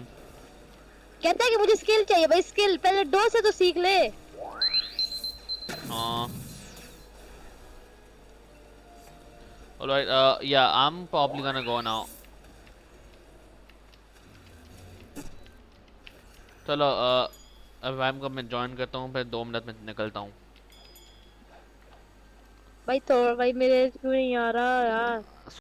कहता है कि मुझे स्किल चाहिए भाई स्किल पहले डो से तो सीख ले हाँ. Alright, yeah, I'm probably gonna go now. चलो अब रैम को मैं ज्वाइन करता हूँ फिर 2 मिनट में निकलता हूँ. भाई तो भाई मेरे क्यों नहीं आ रहा यार